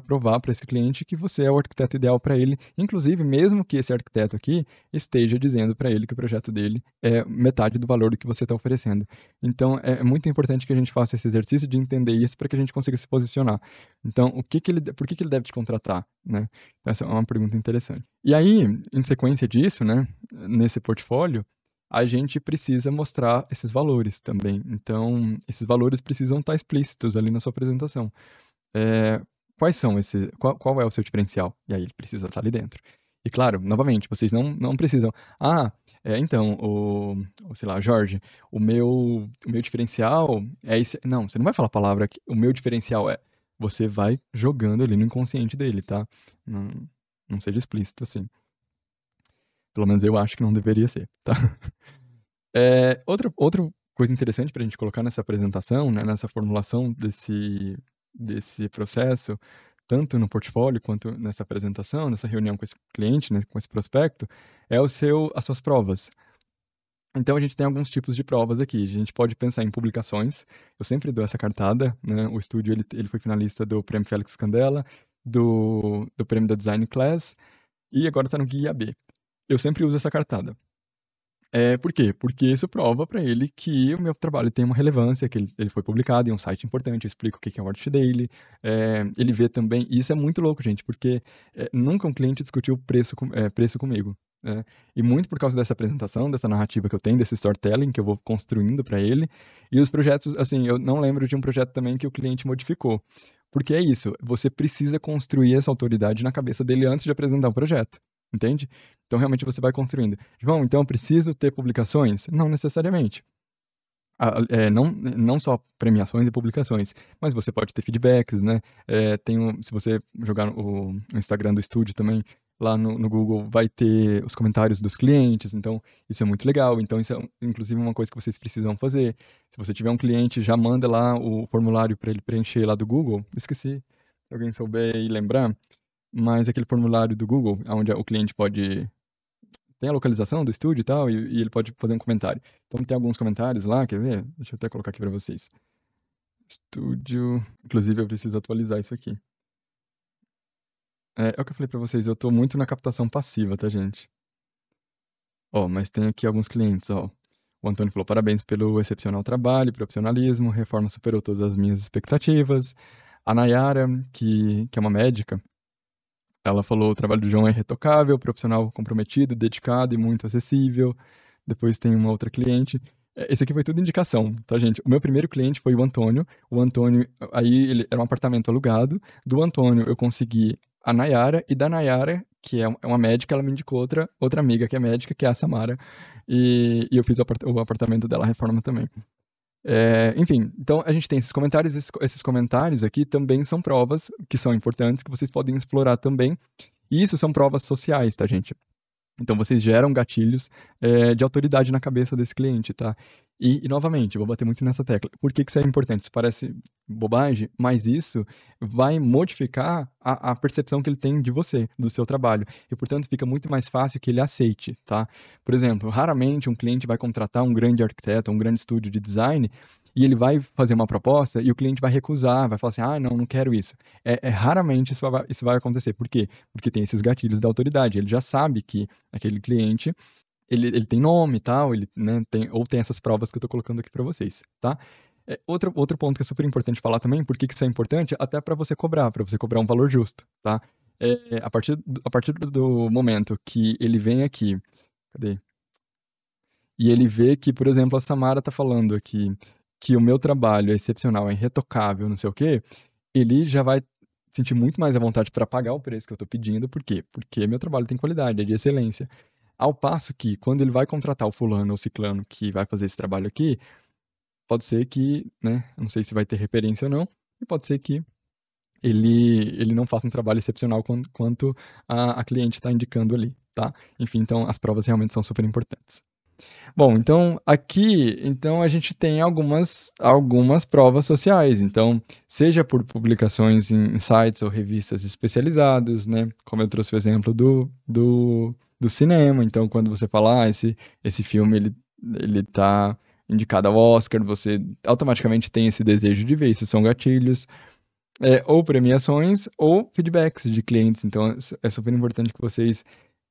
provar para esse cliente que você é o arquiteto ideal para ele, inclusive mesmo que esse arquiteto aqui esteja dizendo para ele que o projeto dele é metade do valor do que você está oferecendo. Então, é muito importante que a gente faça esse exercício de entender isso para que a gente consiga se posicionar. Então, por que que ele deve te contratar, né? Essa é uma pergunta interessante. E aí, em sequência disso, né, nesse portfólio, a gente precisa mostrar esses valores também. Então, esses valores precisam estar explícitos ali na sua apresentação. Quais são esses, qual é o seu diferencial? E aí ele precisa estar ali dentro. E claro, novamente, vocês não precisam. Ah, então, sei lá, Jorge, o meu diferencial é esse. Não, você não vai falar a palavra que o meu diferencial é. Você vai jogando ali no inconsciente dele, tá? Não, não seja explícito assim. Pelo menos eu acho que não deveria ser, tá? Outra coisa interessante para a gente colocar nessa apresentação, né, nessa formulação desse processo, tanto no portfólio quanto nessa apresentação, nessa reunião com esse cliente, né, com esse prospecto, é as suas provas. Então a gente tem alguns tipos de provas aqui. A gente pode pensar em publicações. Eu sempre dou essa cartada, né? O estúdio ele foi finalista do Prêmio Félix Candela, do Prêmio da Design Class e agora está no Guia B. Eu sempre uso essa cartada. Por quê? Porque isso prova para ele que o meu trabalho tem uma relevância, que ele foi publicado em um site importante, eu explico o que é o Art Daily, ele vê também, e isso é muito louco, gente, porque nunca um cliente discutiu preço comigo, né? E muito por causa dessa apresentação, dessa narrativa que eu tenho, desse storytelling que eu vou construindo para ele, e os projetos, assim, eu não lembro de um projeto também que o cliente modificou. Porque é isso, você precisa construir essa autoridade na cabeça dele antes de apresentar o projeto. Entende? Então, realmente, você vai construindo. João, então eu preciso ter publicações? Não necessariamente. Não só premiações e publicações, mas você pode ter feedbacks, né? Se você jogar o Instagram do estúdio também, lá no Google, vai ter os comentários dos clientes, então isso é muito legal. Então, isso é, inclusive, uma coisa que vocês precisam fazer. Se você tiver um cliente, já manda lá o formulário para ele preencher lá do Google. Esqueci, se alguém souber e lembrar, mas aquele formulário do Google, onde o cliente pode tem a localização do estúdio e tal, e ele pode fazer um comentário. Então tem alguns comentários lá, quer ver? Deixa eu até colocar aqui para vocês. Estúdio. Inclusive eu preciso atualizar isso aqui. É o que eu falei para vocês, eu tô muito na captação passiva, tá, gente? Ó, mas tem aqui alguns clientes, ó. O Antônio falou: parabéns pelo excepcional trabalho, profissionalismo, reforma superou todas as minhas expectativas. A Nayara, que é uma médica, ela falou: o trabalho do João é irretocável, profissional comprometido, dedicado e muito acessível. Depois tem uma outra cliente. Esse aqui foi tudo indicação, tá, gente? O meu primeiro cliente foi o Antônio. O Antônio, aí ele era um apartamento alugado. Do Antônio eu consegui a Nayara, e da Nayara, que é uma médica, ela me indicou outra amiga que é médica, que é a Samara. E eu fiz o apartamento dela, a reforma também. Enfim, então a gente tem esses comentários. Esses comentários aqui também são provas que são importantes, que vocês podem explorar também. E isso são provas sociais, tá, gente? Então vocês geram gatilhos de autoridade na cabeça desse cliente, tá? E novamente, eu vou bater muito nessa tecla. Por que que isso é importante? Isso parece bobagem, mas isso vai modificar a percepção que ele tem de você, do seu trabalho. E, portanto, fica muito mais fácil que ele aceite, tá? Por exemplo, raramente um cliente vai contratar um grande arquiteto, um grande estúdio de design, e ele vai fazer uma proposta e o cliente vai recusar, vai falar assim: ah, não quero isso. Raramente isso vai acontecer. Por quê? Porque tem esses gatilhos da autoridade. Ele já sabe que aquele cliente, ele tem nome e tal, ele, né, tem essas provas que eu estou colocando aqui para vocês, tá? Outro ponto que é super importante falar também, por que que isso é importante? Até para você cobrar um valor justo, tá? A partir do momento que ele vem aqui, cadê? E ele vê que, por exemplo, a Samara está falando aqui que o meu trabalho é excepcional, é irretocável, não sei o quê, ele já vai sentir muito mais à vontade para pagar o preço que eu estou pedindo. Por quê? Porque meu trabalho tem qualidade, é de excelência. Ao passo que, quando ele vai contratar o fulano ou ciclano que vai fazer esse trabalho aqui, pode ser que, né, não sei se vai ter referência ou não, e pode ser que ele não faça um trabalho excepcional quanto a cliente está indicando ali, tá? Enfim, então as provas realmente são super importantes. Bom, então aqui, então a gente tem algumas provas sociais. Então, seja por publicações em sites ou revistas especializadas, né? Como eu trouxe o exemplo do cinema. Então, quando você fala, esse filme ele tá indicado ao Oscar, você automaticamente tem esse desejo de ver. Isso são gatilhos, ou premiações ou feedbacks de clientes. Então, é super importante que vocês,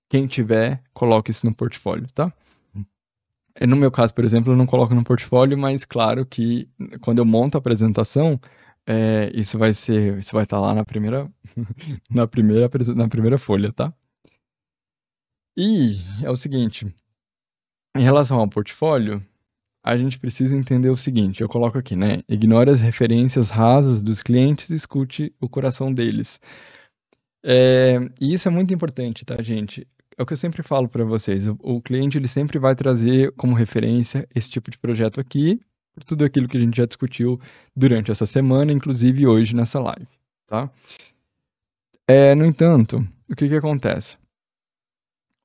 quem tiver, coloque isso no portfólio, tá? No meu caso, por exemplo, eu não coloco no portfólio, mas claro que quando eu monto a apresentação, isso vai estar lá na primeira, na primeira folha, tá? E é o seguinte, em relação ao portfólio, a gente precisa entender o seguinte, eu coloco aqui, né? Ignore as referências rasas dos clientes e escute o coração deles. E isso é muito importante, tá, gente? É o que eu sempre falo para vocês. O cliente ele sempre vai trazer como referência esse tipo de projeto aqui, por tudo aquilo que a gente já discutiu durante essa semana, inclusive hoje nessa live, tá? No entanto, o que que acontece?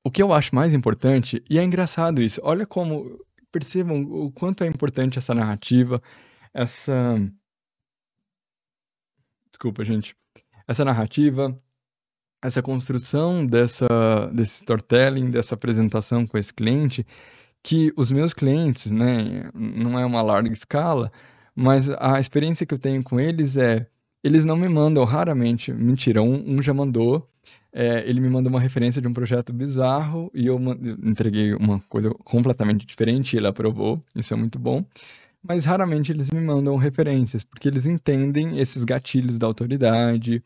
O que eu acho mais importante, e é engraçado isso, olha como, percebam o quanto é importante essa narrativa, essa, desculpa, gente, essa narrativa, essa construção desse storytelling, dessa apresentação com esse cliente, que os meus clientes, né, não é uma larga escala, mas a experiência que eu tenho com eles eles não me mandam raramente, mentira, um já mandou, ele me mandou uma referência de um projeto bizarro e eu entreguei uma coisa completamente diferente e ele aprovou, isso é muito bom. Mas raramente eles me mandam referências, porque eles entendem esses gatilhos da autoridade,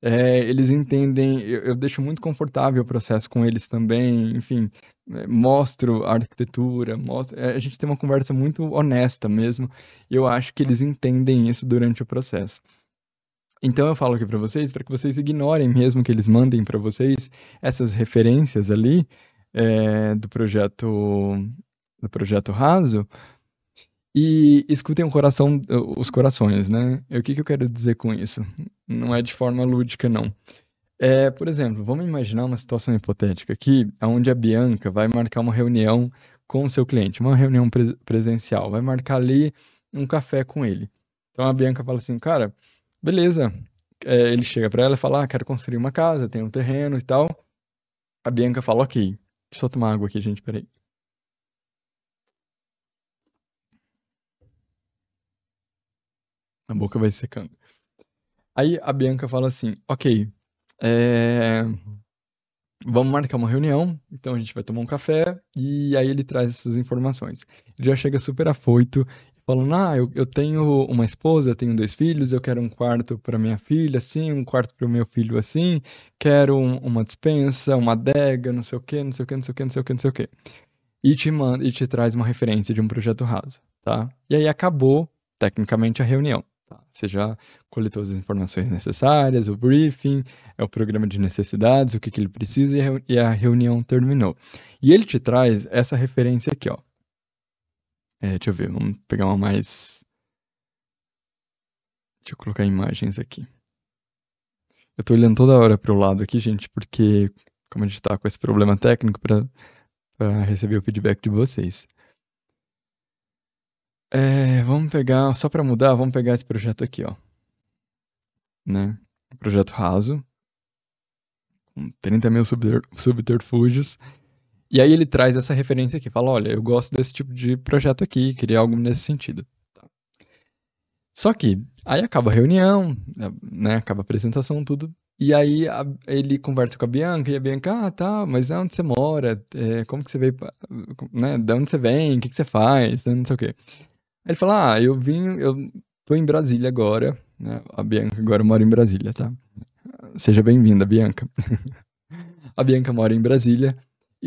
eles entendem, eu deixo muito confortável o processo com eles também, enfim, mostro a arquitetura, a gente tem uma conversa muito honesta mesmo, e eu acho que eles entendem isso durante o processo. Então eu falo aqui para vocês, para que vocês ignorem mesmo que eles mandem para vocês essas referências ali do projeto raso, e escutem os corações, né? E o que que eu quero dizer com isso? Não é de forma lúdica, não. Por exemplo, vamos imaginar uma situação hipotética aqui, onde a Bianca vai marcar uma reunião com o seu cliente, uma reunião presencial, vai marcar ali um café com ele. Então a Bianca fala assim, cara, beleza. Ele chega para ela e fala, quero construir uma casa, tem um terreno e tal. A Bianca fala, ok. Deixa eu só tomar água aqui, gente, peraí. A boca vai secando. Aí a Bianca fala assim, ok, é, vamos marcar uma reunião, então a gente vai tomar um café e aí ele traz essas informações. Ele já chega super afoito, falando: eu tenho uma esposa, tenho dois filhos, eu quero um quarto para minha filha, assim, um quarto para o meu filho, assim, quero uma despensa, uma adega, não sei o quê, não sei o quê, não sei o quê, não sei o quê, não sei o quê. E te manda, e te traz uma referência de um projeto raso, tá? E aí acabou, tecnicamente, a reunião. Tá? Você já coletou as informações necessárias, o briefing, é o programa de necessidades, o que que ele precisa e a reunião terminou. E ele te traz essa referência aqui, ó. Deixa eu ver, vamos pegar uma mais. Deixa eu colocar imagens aqui. Eu tô olhando toda hora pro lado aqui, gente, porque como a gente tá com esse problema técnico para receber o feedback de vocês. Vamos pegar, só para mudar, vamos pegar esse projeto aqui, ó. Né? Um projeto raso, com 30 mil subterfúgios. E aí ele traz essa referência aqui, fala, olha, eu gosto desse tipo de projeto aqui, queria algo nesse sentido. Tá? Só que, aí acaba a reunião, né, acaba a apresentação, tudo, e aí ele conversa com a Bianca, e a Bianca, tá, mas onde você mora? Como que você veio, né, de onde você vem? O que que você faz? Não sei o quê. Aí ele fala, eu tô em Brasília agora, né, a Bianca agora mora em Brasília, tá? Seja bem-vinda, Bianca. A Bianca mora em Brasília.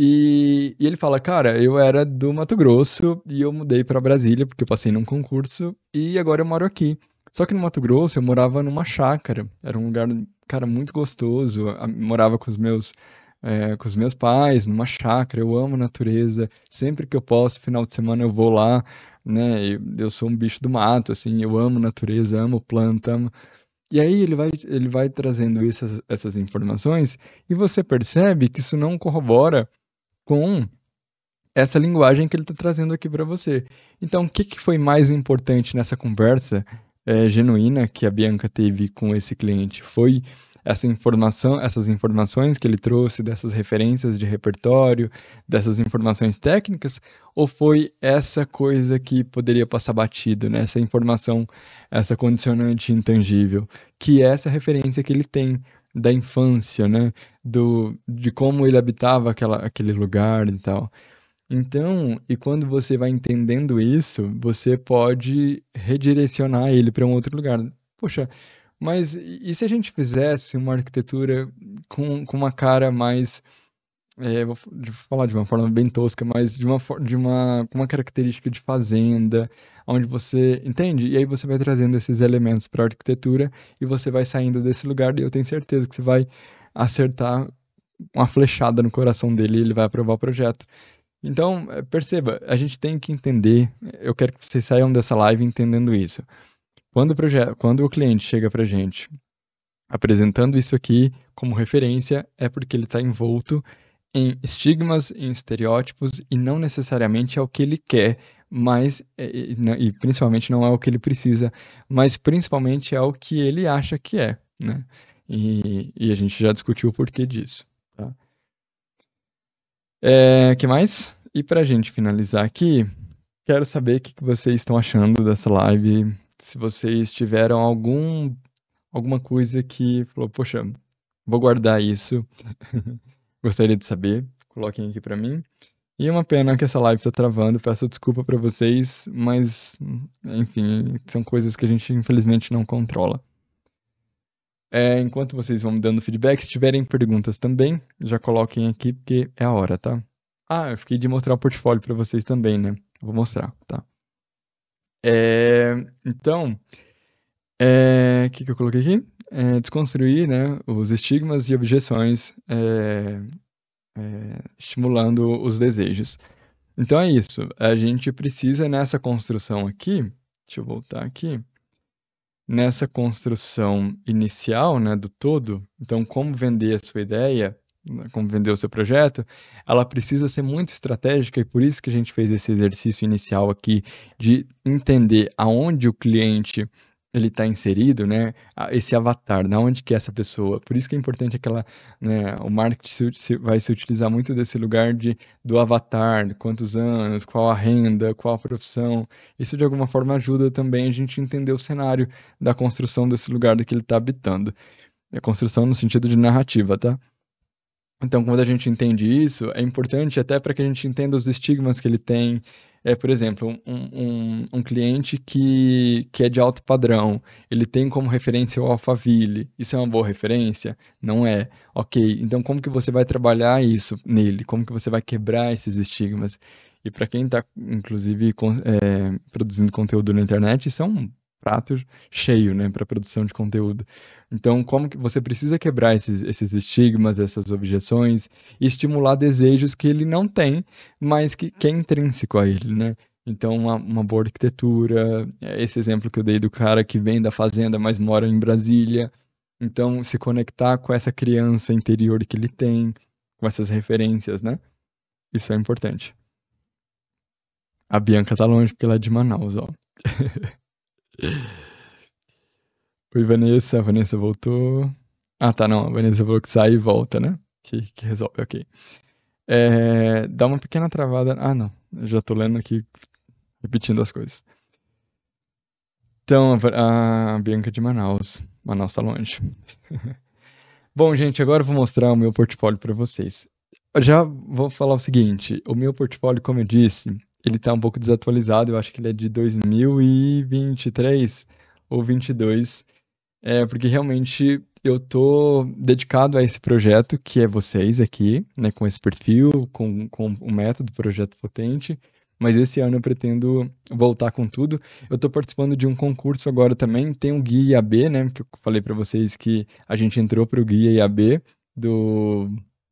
E ele fala, cara, eu era do Mato Grosso e eu mudei pra Brasília porque eu passei num concurso e agora eu moro aqui. Só que no Mato Grosso eu morava numa chácara. Era um lugar, cara, muito gostoso. Morava com os meus pais numa chácara. Eu amo natureza. Sempre que eu posso, final de semana eu vou lá, né? Eu sou um bicho do mato, assim. Eu amo natureza, amo planta, amo. E aí ele vai trazendo essas informações e você percebe que isso não corrobora com essa linguagem que ele está trazendo aqui para você. Então, o que que foi mais importante nessa conversa genuína que a Bianca teve com esse cliente? Foi essa informação, essas informações que ele trouxe, dessas referências de repertório, dessas informações técnicas, ou foi essa coisa que poderia passar batido, né? Essa informação, essa condicionante intangível, que é essa referência que ele tem da infância, né? De como ele habitava aquele lugar e tal. Então, e quando você vai entendendo isso, você pode redirecionar ele para um outro lugar. Poxa, mas e se a gente fizesse uma arquitetura com uma cara mais, vou falar de uma forma bem tosca, mas com uma característica de fazenda, onde você, entende? E aí você vai trazendo esses elementos para a arquitetura e você vai saindo desse lugar e eu tenho certeza que você vai acertar uma flechada no coração dele e ele vai aprovar o projeto. Então, perceba, a gente tem que entender, eu quero que vocês saiam dessa live entendendo isso. Quando o cliente chega para a gente apresentando isso aqui como referência, é porque ele está envolto em estigmas, em estereótipos, e não necessariamente é o que ele quer, mas, e principalmente não é o que ele precisa, mas principalmente é o que ele acha que é, né? E a gente já discutiu o porquê disso, tá? Que mais? E pra gente finalizar aqui, quero saber o que que vocês estão achando dessa live. Se vocês tiveram alguma coisa que falou, poxa, vou guardar isso. Gostaria de saber. Coloquem aqui pra mim. E é uma pena que essa live tá travando. Peço desculpa pra vocês, mas enfim, são coisas que a gente infelizmente não controla. Enquanto vocês vão me dando feedback, se tiverem perguntas também, já coloquem aqui porque é a hora, tá? Ah, eu fiquei de mostrar o portfólio pra vocês também, né? Vou mostrar, tá? Então, o que que eu coloquei aqui? Desconstruir, né, os estigmas e objeções, estimulando os desejos. Então é isso. A gente precisa nessa construção aqui, deixa eu voltar aqui, nessa construção inicial, né, do todo. Então, como vender a sua ideia, né, como vender o seu projeto, ela precisa ser muito estratégica e por isso que a gente fez esse exercício inicial aqui de entender aonde o cliente ele está inserido, né? Esse avatar, na onde que é essa pessoa. Por isso que é importante aquela, né, o marketing vai se utilizar muito desse lugar do avatar, quantos anos, qual a renda, qual a profissão. Isso de alguma forma ajuda também a gente entender o cenário da construção desse lugar que ele está habitando. A construção no sentido de narrativa, tá? Então, quando a gente entende isso, é importante até para que a gente entenda os estigmas que ele tem. Por exemplo, um cliente que é de alto padrão, ele tem como referência o Alphaville. Isso é uma boa referência? Não é. Ok, então como que você vai trabalhar isso nele? Como que você vai quebrar esses estigmas? E para quem está, inclusive, produzindo conteúdo na internet, isso é um prato cheio, né, para produção de conteúdo. Então, como que você precisa quebrar esses estigmas, essas objeções e estimular desejos que ele não tem, mas que é intrínseco a ele, né? Então, uma boa arquitetura, esse exemplo que eu dei do cara que vem da fazenda, mas mora em Brasília. Então, se conectar com essa criança interior que ele tem, com essas referências, né? Isso é importante. A Bianca tá longe porque ela é de Manaus, ó. Oi, Vanessa. A Vanessa voltou. Ah, tá, não. A Vanessa falou que sai e volta, né? Que resolve, ok. Dá uma pequena travada. Ah, não. Eu já tô lendo aqui, repetindo as coisas. Então, a Bianca de Manaus. Manaus tá longe. Bom, gente, agora eu vou mostrar o meu portfólio para vocês. Eu já vou falar o seguinte: o meu portfólio, como eu disse, ele tá um pouco desatualizado. Eu acho que ele é de 2023 ou 22. Porque realmente eu tô dedicado a esse projeto, que é vocês aqui, né, com esse perfil, com o método Projeto Potente, mas esse ano eu pretendo voltar com tudo. Eu tô participando de um concurso agora também, tem o Guia IAB, né, que eu falei para vocês que a gente entrou para o Guia IAB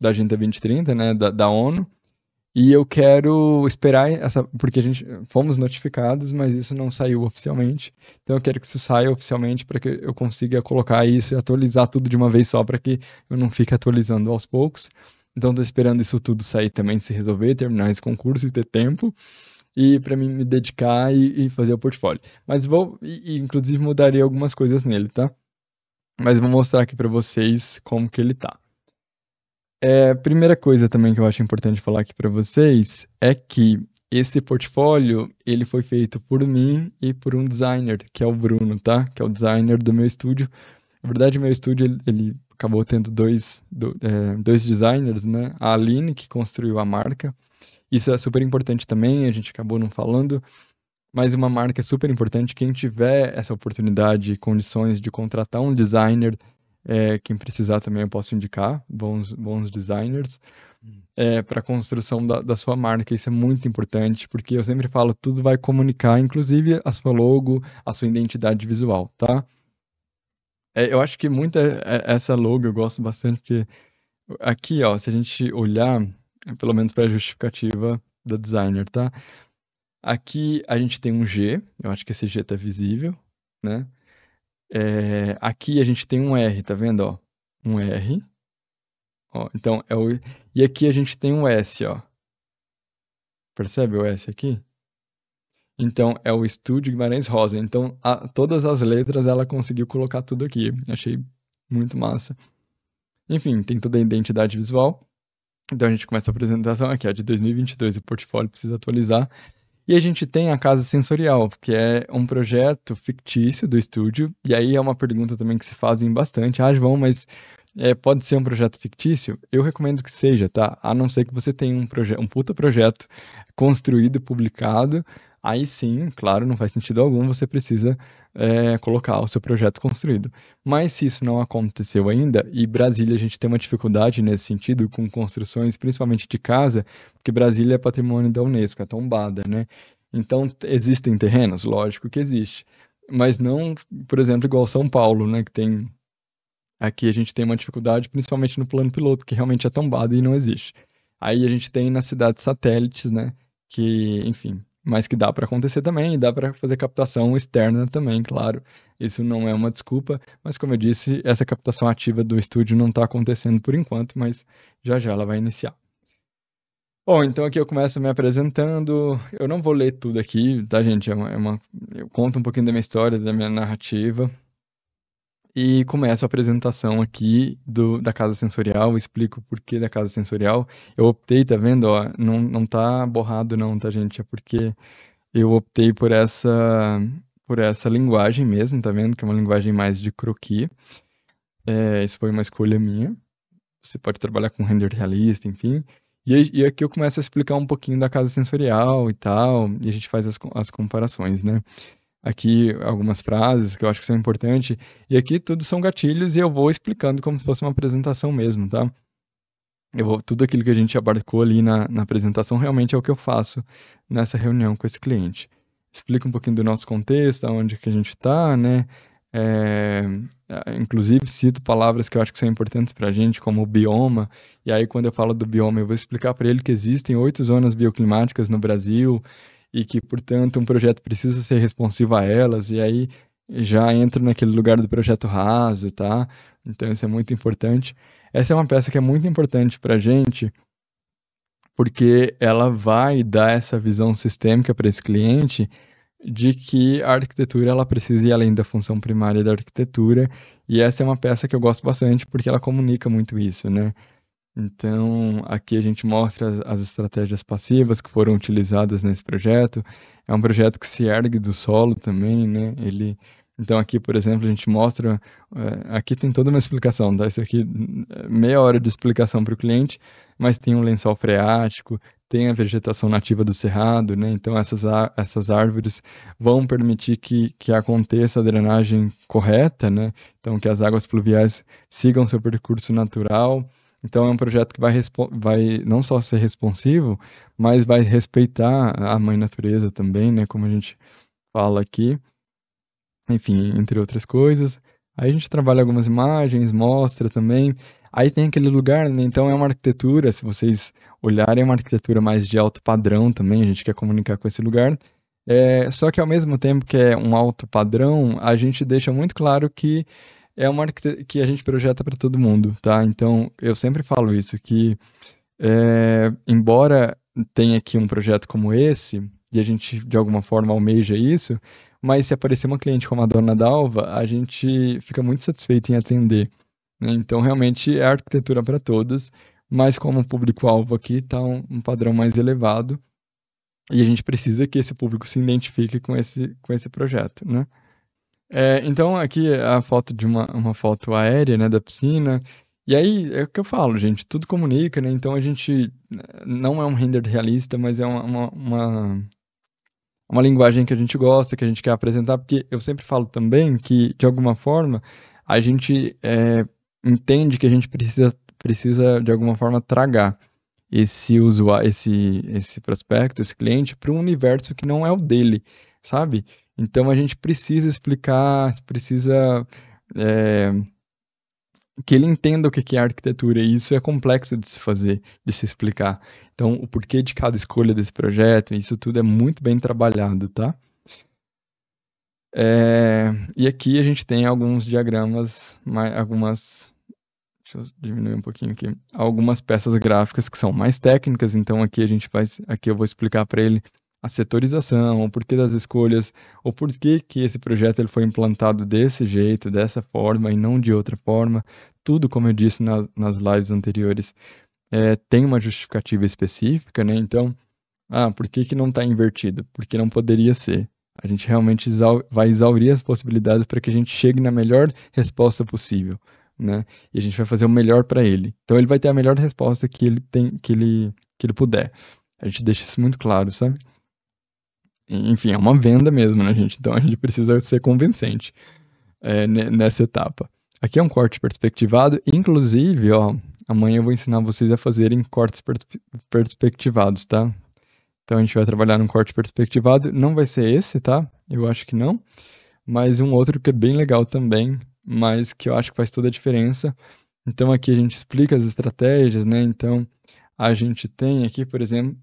da Agenda 2030, né, da ONU, e eu quero esperar porque a gente fomos notificados, mas isso não saiu oficialmente. Então eu quero que isso saia oficialmente para que eu consiga colocar isso e atualizar tudo de uma vez só, para que eu não fique atualizando aos poucos. Então tô esperando isso tudo sair também, se resolver, terminar esse concurso e ter tempo e para mim me dedicar e fazer o portfólio. Mas inclusive mudaria algumas coisas nele, tá? Mas vou mostrar aqui para vocês como que ele tá. Primeira coisa também que eu acho importante falar aqui para vocês é que esse portfólio, ele foi feito por mim e por um designer, que é o Bruno, tá? Que é o designer do meu estúdio. Na verdade, meu estúdio, ele acabou tendo dois designers, né? A Aline, que construiu a marca. Isso é super importante também, a gente acabou não falando, mas uma marca é super importante. Quem tiver essa oportunidade e condições de contratar um designer, quem precisar também eu posso indicar bons designers para a construção da sua marca. Isso é muito importante, porque eu sempre falo, tudo vai comunicar, inclusive a sua logo, a sua identidade visual, tá? Eu acho que essa logo eu gosto bastante, porque aqui, ó, se a gente olhar, pelo menos para a justificativa da designer, tá? Aqui a gente tem um G, eu acho que esse G tá visível, né? Aqui a gente tem um R, tá vendo, ó? Um R, ó. Então e aqui a gente tem um S, ó. Percebe o S aqui? Então é o Estúdio Guimarães Rosa. Então todas as letras ela conseguiu colocar tudo aqui. Achei muito massa. Enfim, tem toda a identidade visual. Então a gente começa a apresentação aqui, ó, de 2022, o portfólio precisa atualizar. E a gente tem a Casa Sensorial, que é um projeto fictício do estúdio. E aí é uma pergunta também que se fazem bastante. Ah, João, mas pode ser um projeto fictício? Eu recomendo que seja, tá? A não ser que você tenha um puta projeto construído e publicado. Aí sim, claro, não faz sentido algum, você precisa colocar o seu projeto construído. Mas se isso não aconteceu ainda, e Brasília a gente tem uma dificuldade nesse sentido, com construções, principalmente de casa, porque Brasília é patrimônio da Unesco, é tombada, né? Então, existem terrenos? Lógico que existe. Mas não, por exemplo, igual São Paulo, né? Que tem. Aqui a gente tem uma dificuldade, principalmente no plano piloto, que realmente é tombado e não existe. Aí a gente tem nas cidades satélites, né? Que, enfim, mas que dá para acontecer também, e dá para fazer captação externa também, claro. Isso não é uma desculpa, mas como eu disse, essa captação ativa do estúdio não está acontecendo por enquanto, mas já já ela vai iniciar. Bom, então aqui eu começo me apresentando. Eu não vou ler tudo aqui, tá, gente? Eu conto um pouquinho da minha história, da minha narrativa. E começo a apresentação aqui da casa sensorial, explico o porquê da casa sensorial. Eu optei, tá vendo, ó, não tá borrado não, tá, gente? É porque eu optei por essa linguagem mesmo, tá vendo? Que é uma linguagem mais de croquis. Isso foi uma escolha minha. Você pode trabalhar com render realista, enfim. E aqui eu começo a explicar um pouquinho da casa sensorial e tal, e a gente faz as comparações, né? Aqui algumas frases que eu acho que são importantes, e aqui tudo são gatilhos e eu vou explicando como se fosse uma apresentação mesmo, tá? Tudo aquilo que a gente abarcou ali na apresentação realmente é o que eu faço nessa reunião com esse cliente. Explica um pouquinho do nosso contexto, aonde que a gente está, né? É, Inclusive cito palavras que eu acho que são importantes para a gente, como o bioma, e aí quando eu falo do bioma eu vou explicar para ele que existem 8 zonas bioclimáticas no Brasil, e que, portanto, um projeto precisa ser responsivo a elas, e aí já entra naquele lugar do projeto raso, tá? Então isso é muito importante. Essa é uma peça que é muito importante para a gente, porque ela vai dar essa visão sistêmica para esse cliente de que a arquitetura ela precisa ir além da função primária da arquitetura, e essa é uma peça que eu gosto bastante porque ela comunica muito isso, né? Então, aqui a gente mostra as estratégias passivas que foram utilizadas nesse projeto. É um projeto que se ergue do solo também, né? Então, aqui, por exemplo, a gente mostra. Aqui tem toda uma explicação, tá? Isso aqui, meia hora de explicação para o cliente, mas tem um lençol freático, tem a vegetação nativa do cerrado, né? Então, essas árvores vão permitir que aconteça a drenagem correta, né? Então, que as águas pluviais sigam seu percurso natural. Então é um projeto que vai não só ser responsivo, mas vai respeitar a mãe natureza também, né? Como a gente fala aqui. Enfim, entre outras coisas. Aí a gente trabalha algumas imagens, mostra também. Aí tem aquele lugar, né? Então é uma arquitetura, se vocês olharem, é uma arquitetura mais de alto padrão também, a gente quer comunicar com esse lugar. Só que ao mesmo tempo que é um alto padrão, a gente deixa muito claro que é uma que a gente projeta para todo mundo, tá? Então, eu sempre falo isso, que embora tenha aqui um projeto como esse, e a gente de alguma forma almeja isso, mas se aparecer uma cliente como a dona Dalva, a gente fica muito satisfeito em atender, né? Então, realmente é arquitetura para todos, mas como o público-alvo aqui está um padrão mais elevado, e a gente precisa que esse público se identifique com esse projeto, né? Então, aqui é a foto de uma foto aérea, né, da piscina. E aí, é o que eu falo, gente, tudo comunica, né? Então, a gente não é um render realista, mas é uma linguagem que a gente gosta, que a gente quer apresentar, porque eu sempre falo também que, de alguma forma, a gente entende que a gente precisa de alguma forma, tragar esse usuário, esse prospecto, esse cliente, para um universo que não é o dele, sabe? Então a gente precisa explicar, precisa é, que ele entenda o que é arquitetura, e isso é complexo de se fazer, de se explicar. Então, o porquê de cada escolha desse projeto, isso tudo é muito bem trabalhado, tá? E aqui a gente tem alguns diagramas, algumas. Deixa eu diminuir um pouquinho aqui. Algumas peças gráficas que são mais técnicas, então aqui eu vou explicar para ele a setorização, o porquê das escolhas, o porquê que esse projeto ele foi implantado desse jeito, dessa forma e não de outra forma. Tudo, como eu disse nas lives anteriores, tem uma justificativa específica, né? Então, por que que não está invertido? Porque não poderia ser. A gente realmente vai exaurir as possibilidades para que a gente chegue na melhor resposta possível, né? E a gente vai fazer o melhor para ele. Então ele vai ter a melhor resposta que ele tem, que ele puder. A gente deixa isso muito claro, sabe? Enfim, é uma venda mesmo, né, gente? Então a gente precisa ser convincente nessa etapa. Aqui é um corte perspectivado, inclusive, ó, amanhã eu vou ensinar vocês a fazerem cortes perspectivados, tá? Então a gente vai trabalhar num corte perspectivado. Não vai ser esse, tá? Eu acho que não. Mas um outro que é bem legal também, mas que eu acho que faz toda a diferença. Então aqui a gente explica as estratégias, né? Então a gente tem aqui, por exemplo,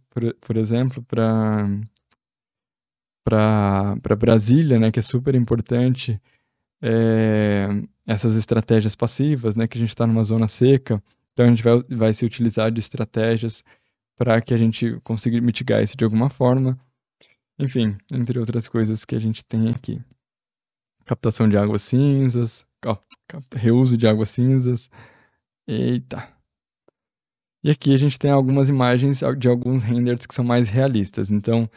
para Brasília, né, que é super importante, essas estratégias passivas, né, que a gente está numa zona seca. Então a gente vai se utilizar de estratégias para que a gente consiga mitigar isso de alguma forma. Enfim, entre outras coisas que a gente tem aqui. Captação de águas cinzas, reuso de águas cinzas. Eita. E aqui a gente tem algumas imagens de alguns renders que são mais realistas. Então,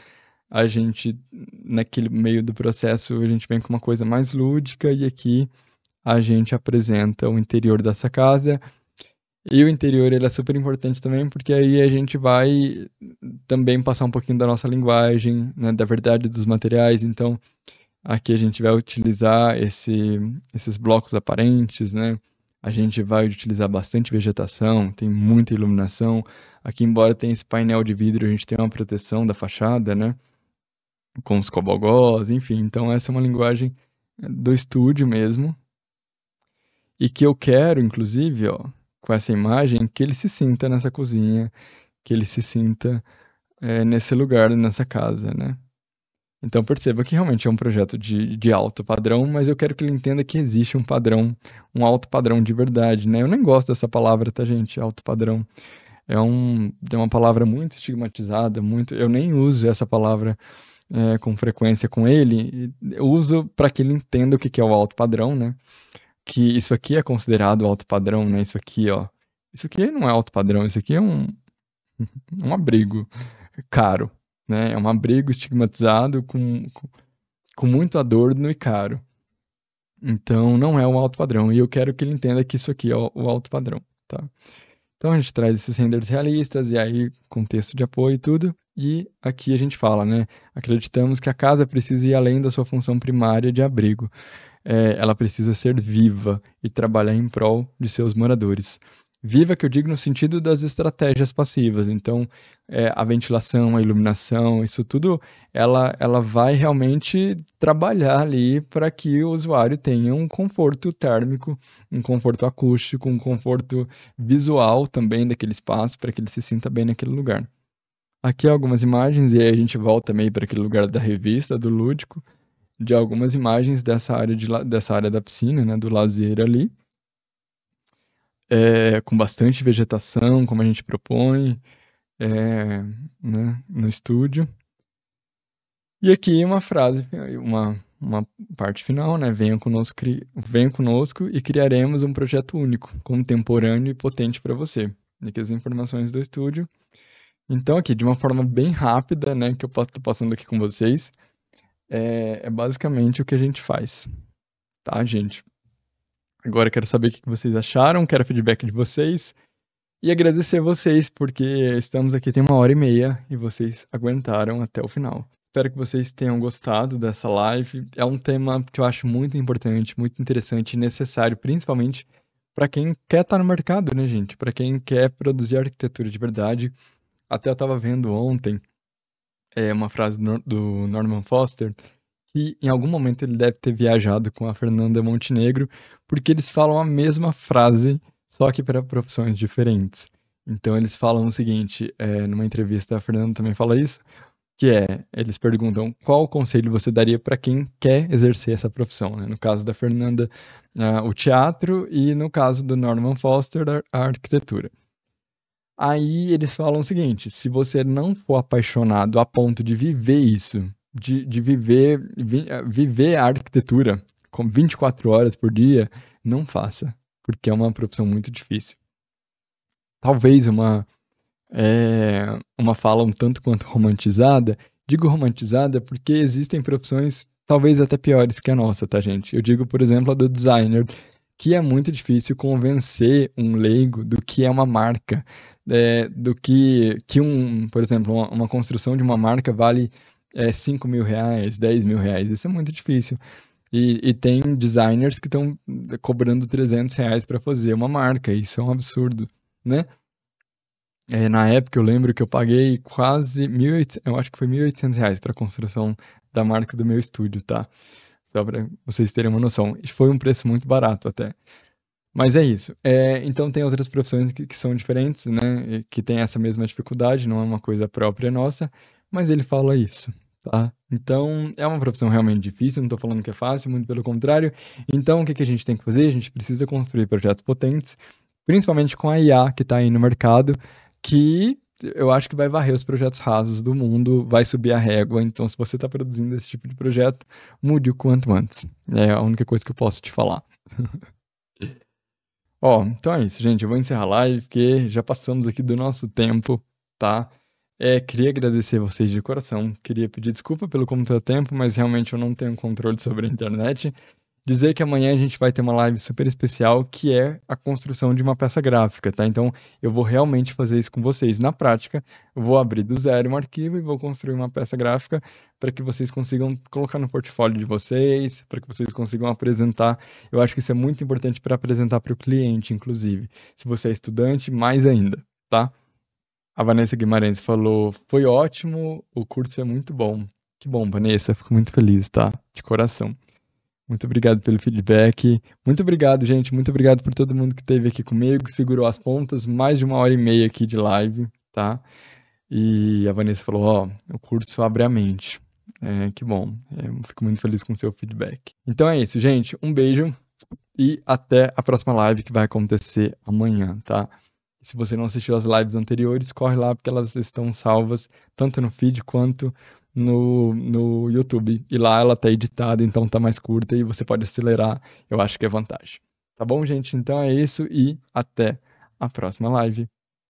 a gente, naquele meio do processo, a gente vem com uma coisa mais lúdica e aqui a gente apresenta o interior dessa casa. E o interior ele é super importante também, porque aí a gente vai também passar um pouquinho da nossa linguagem, né, da verdade dos materiais. Então, aqui a gente vai utilizar esses blocos aparentes, né? A gente vai utilizar bastante vegetação, tem muita iluminação. Aqui, embora tenha esse painel de vidro, a gente tem uma proteção da fachada, né? Com os cobogós, enfim. Então, essa é uma linguagem do estúdio mesmo. E que eu quero, inclusive, ó, com essa imagem, que ele se sinta nessa cozinha, que ele se sinta nesse lugar, nessa casa, né? Então perceba que realmente é um projeto de alto padrão, mas eu quero que ele entenda que existe um padrão, um alto padrão de verdade, né? Eu nem gosto dessa palavra, tá, gente? Alto padrão. É uma palavra muito estigmatizada, eu nem uso essa palavra com frequência com ele. Eu uso para que ele entenda o que é o alto padrão, né? Que isso aqui é considerado alto padrão, né? Isso aqui, ó. Isso aqui não é alto padrão, isso aqui é um abrigo caro, né? É um abrigo estigmatizado com muito adorno e caro. Então, não é o alto padrão. E eu quero que ele entenda que isso aqui é o alto padrão, tá? Então, a gente traz esses renders realistas e aí contexto de apoio e tudo. E aqui a gente fala, né? Acreditamos que a casa precisa ir além da sua função primária de abrigo. Ela precisa ser viva e trabalhar em prol de seus moradores. Viva, que eu digo no sentido das estratégias passivas. Então, a ventilação, a iluminação, isso tudo, ela vai realmente trabalhar ali para que o usuário tenha um conforto térmico, um conforto acústico, um conforto visual também daquele espaço, para que ele se sinta bem naquele lugar. Aqui algumas imagens, e aí a gente volta meio para aquele lugar da revista, do lúdico. de algumas imagens dessa área da piscina, né, do lazer ali, com bastante vegetação, como a gente propõe, né, no estúdio. E aqui uma frase, uma parte final, né? Venha conosco e criaremos um projeto único, contemporâneo e potente para você. E aqui as informações do estúdio. Então, aqui, de uma forma bem rápida, né, que eu tô passando aqui com vocês, é basicamente o que a gente faz, tá, gente? Agora eu quero saber o que vocês acharam, quero feedback de vocês e agradecer vocês, porque estamos aqui tem 1h30 e vocês aguentaram até o final. Espero que vocês tenham gostado dessa live. É um tema que eu acho muito importante, muito interessante e necessário, principalmente para quem quer estar no mercado, né, gente? Para quem quer produzir arquitetura de verdade. Até eu estava vendo ontem uma frase do Norman Foster, que em algum momento ele deve ter viajado com a Fernanda Montenegro, porque eles falam a mesma frase, só que para profissões diferentes. Então eles falam o seguinte, numa entrevista a Fernanda também fala isso, que eles perguntam qual conselho você daria para quem quer exercer essa profissão, né? No caso da Fernanda, o teatro, e no caso do Norman Foster, a arquitetura. Aí eles falam o seguinte: se você não for apaixonado a ponto de viver isso, de viver a arquitetura com 24 horas por dia, não faça, porque é uma profissão muito difícil. Talvez uma fala um tanto quanto romantizada. Digo romantizada porque existem profissões talvez até piores que a nossa, tá, gente? Eu digo, por exemplo, a do designer, que é muito difícil convencer um leigo do que é uma marca, do que por exemplo, uma construção de uma marca vale R$ 5.000, R$ 10.000. Isso é muito difícil. E tem designers que estão cobrando R$ 300 para fazer uma marca. Isso é um absurdo, né? Na época eu lembro que eu paguei quase 1.800, eu acho que foi R$ 1.800 para a construção da marca do meu estúdio, tá? Só para vocês terem uma noção. E foi um preço muito barato até. Mas é isso. Então tem outras profissões que são diferentes, né? Que tem essa mesma dificuldade, não é uma coisa própria nossa, mas ele fala isso, tá? Então é uma profissão realmente difícil, não estou falando que é fácil, muito pelo contrário. Então o que a gente tem que fazer? A gente precisa construir projetos potentes, principalmente com a IA que está aí no mercado, que eu acho que vai varrer os projetos rasos do mundo, vai subir a régua. Então, se você está produzindo esse tipo de projeto, mude o quanto antes. É a única coisa que eu posso te falar. Ó, então é isso, gente. Eu vou encerrar a live, porque já passamos aqui do nosso tempo, tá? Queria agradecer vocês de coração. Queria pedir desculpa pelo como teu tempo, mas realmente eu não tenho controle sobre a internet. Dizer que amanhã a gente vai ter uma live super especial, que é a construção de uma peça gráfica, tá? Então, eu vou realmente fazer isso com vocês na prática. Eu vou abrir do zero um arquivo e vou construir uma peça gráfica para que vocês consigam colocar no portfólio de vocês, para que vocês consigam apresentar. Eu acho que isso é muito importante para apresentar para o cliente, inclusive. Se você é estudante, mais ainda, tá? A Vanessa Guimarães falou: foi ótimo, o curso é muito bom. Que bom, Vanessa, fico muito feliz, tá? De coração. Muito obrigado pelo feedback. Muito obrigado, gente. Muito obrigado por todo mundo que esteve aqui comigo, que segurou as pontas, mais de 1h30 aqui de live, tá? E a Vanessa falou, ó, o curso abre a mente. Que bom. Eu fico muito feliz com o seu feedback. Então é isso, gente. Um beijo e até a próxima live que vai acontecer amanhã, tá? Se você não assistiu as lives anteriores, corre lá porque elas estão salvas tanto no feed quanto no YouTube. E lá ela tá editada, então tá mais curta e você pode acelerar. Eu acho que é vantagem. Tá bom, gente? Então é isso e até a próxima live.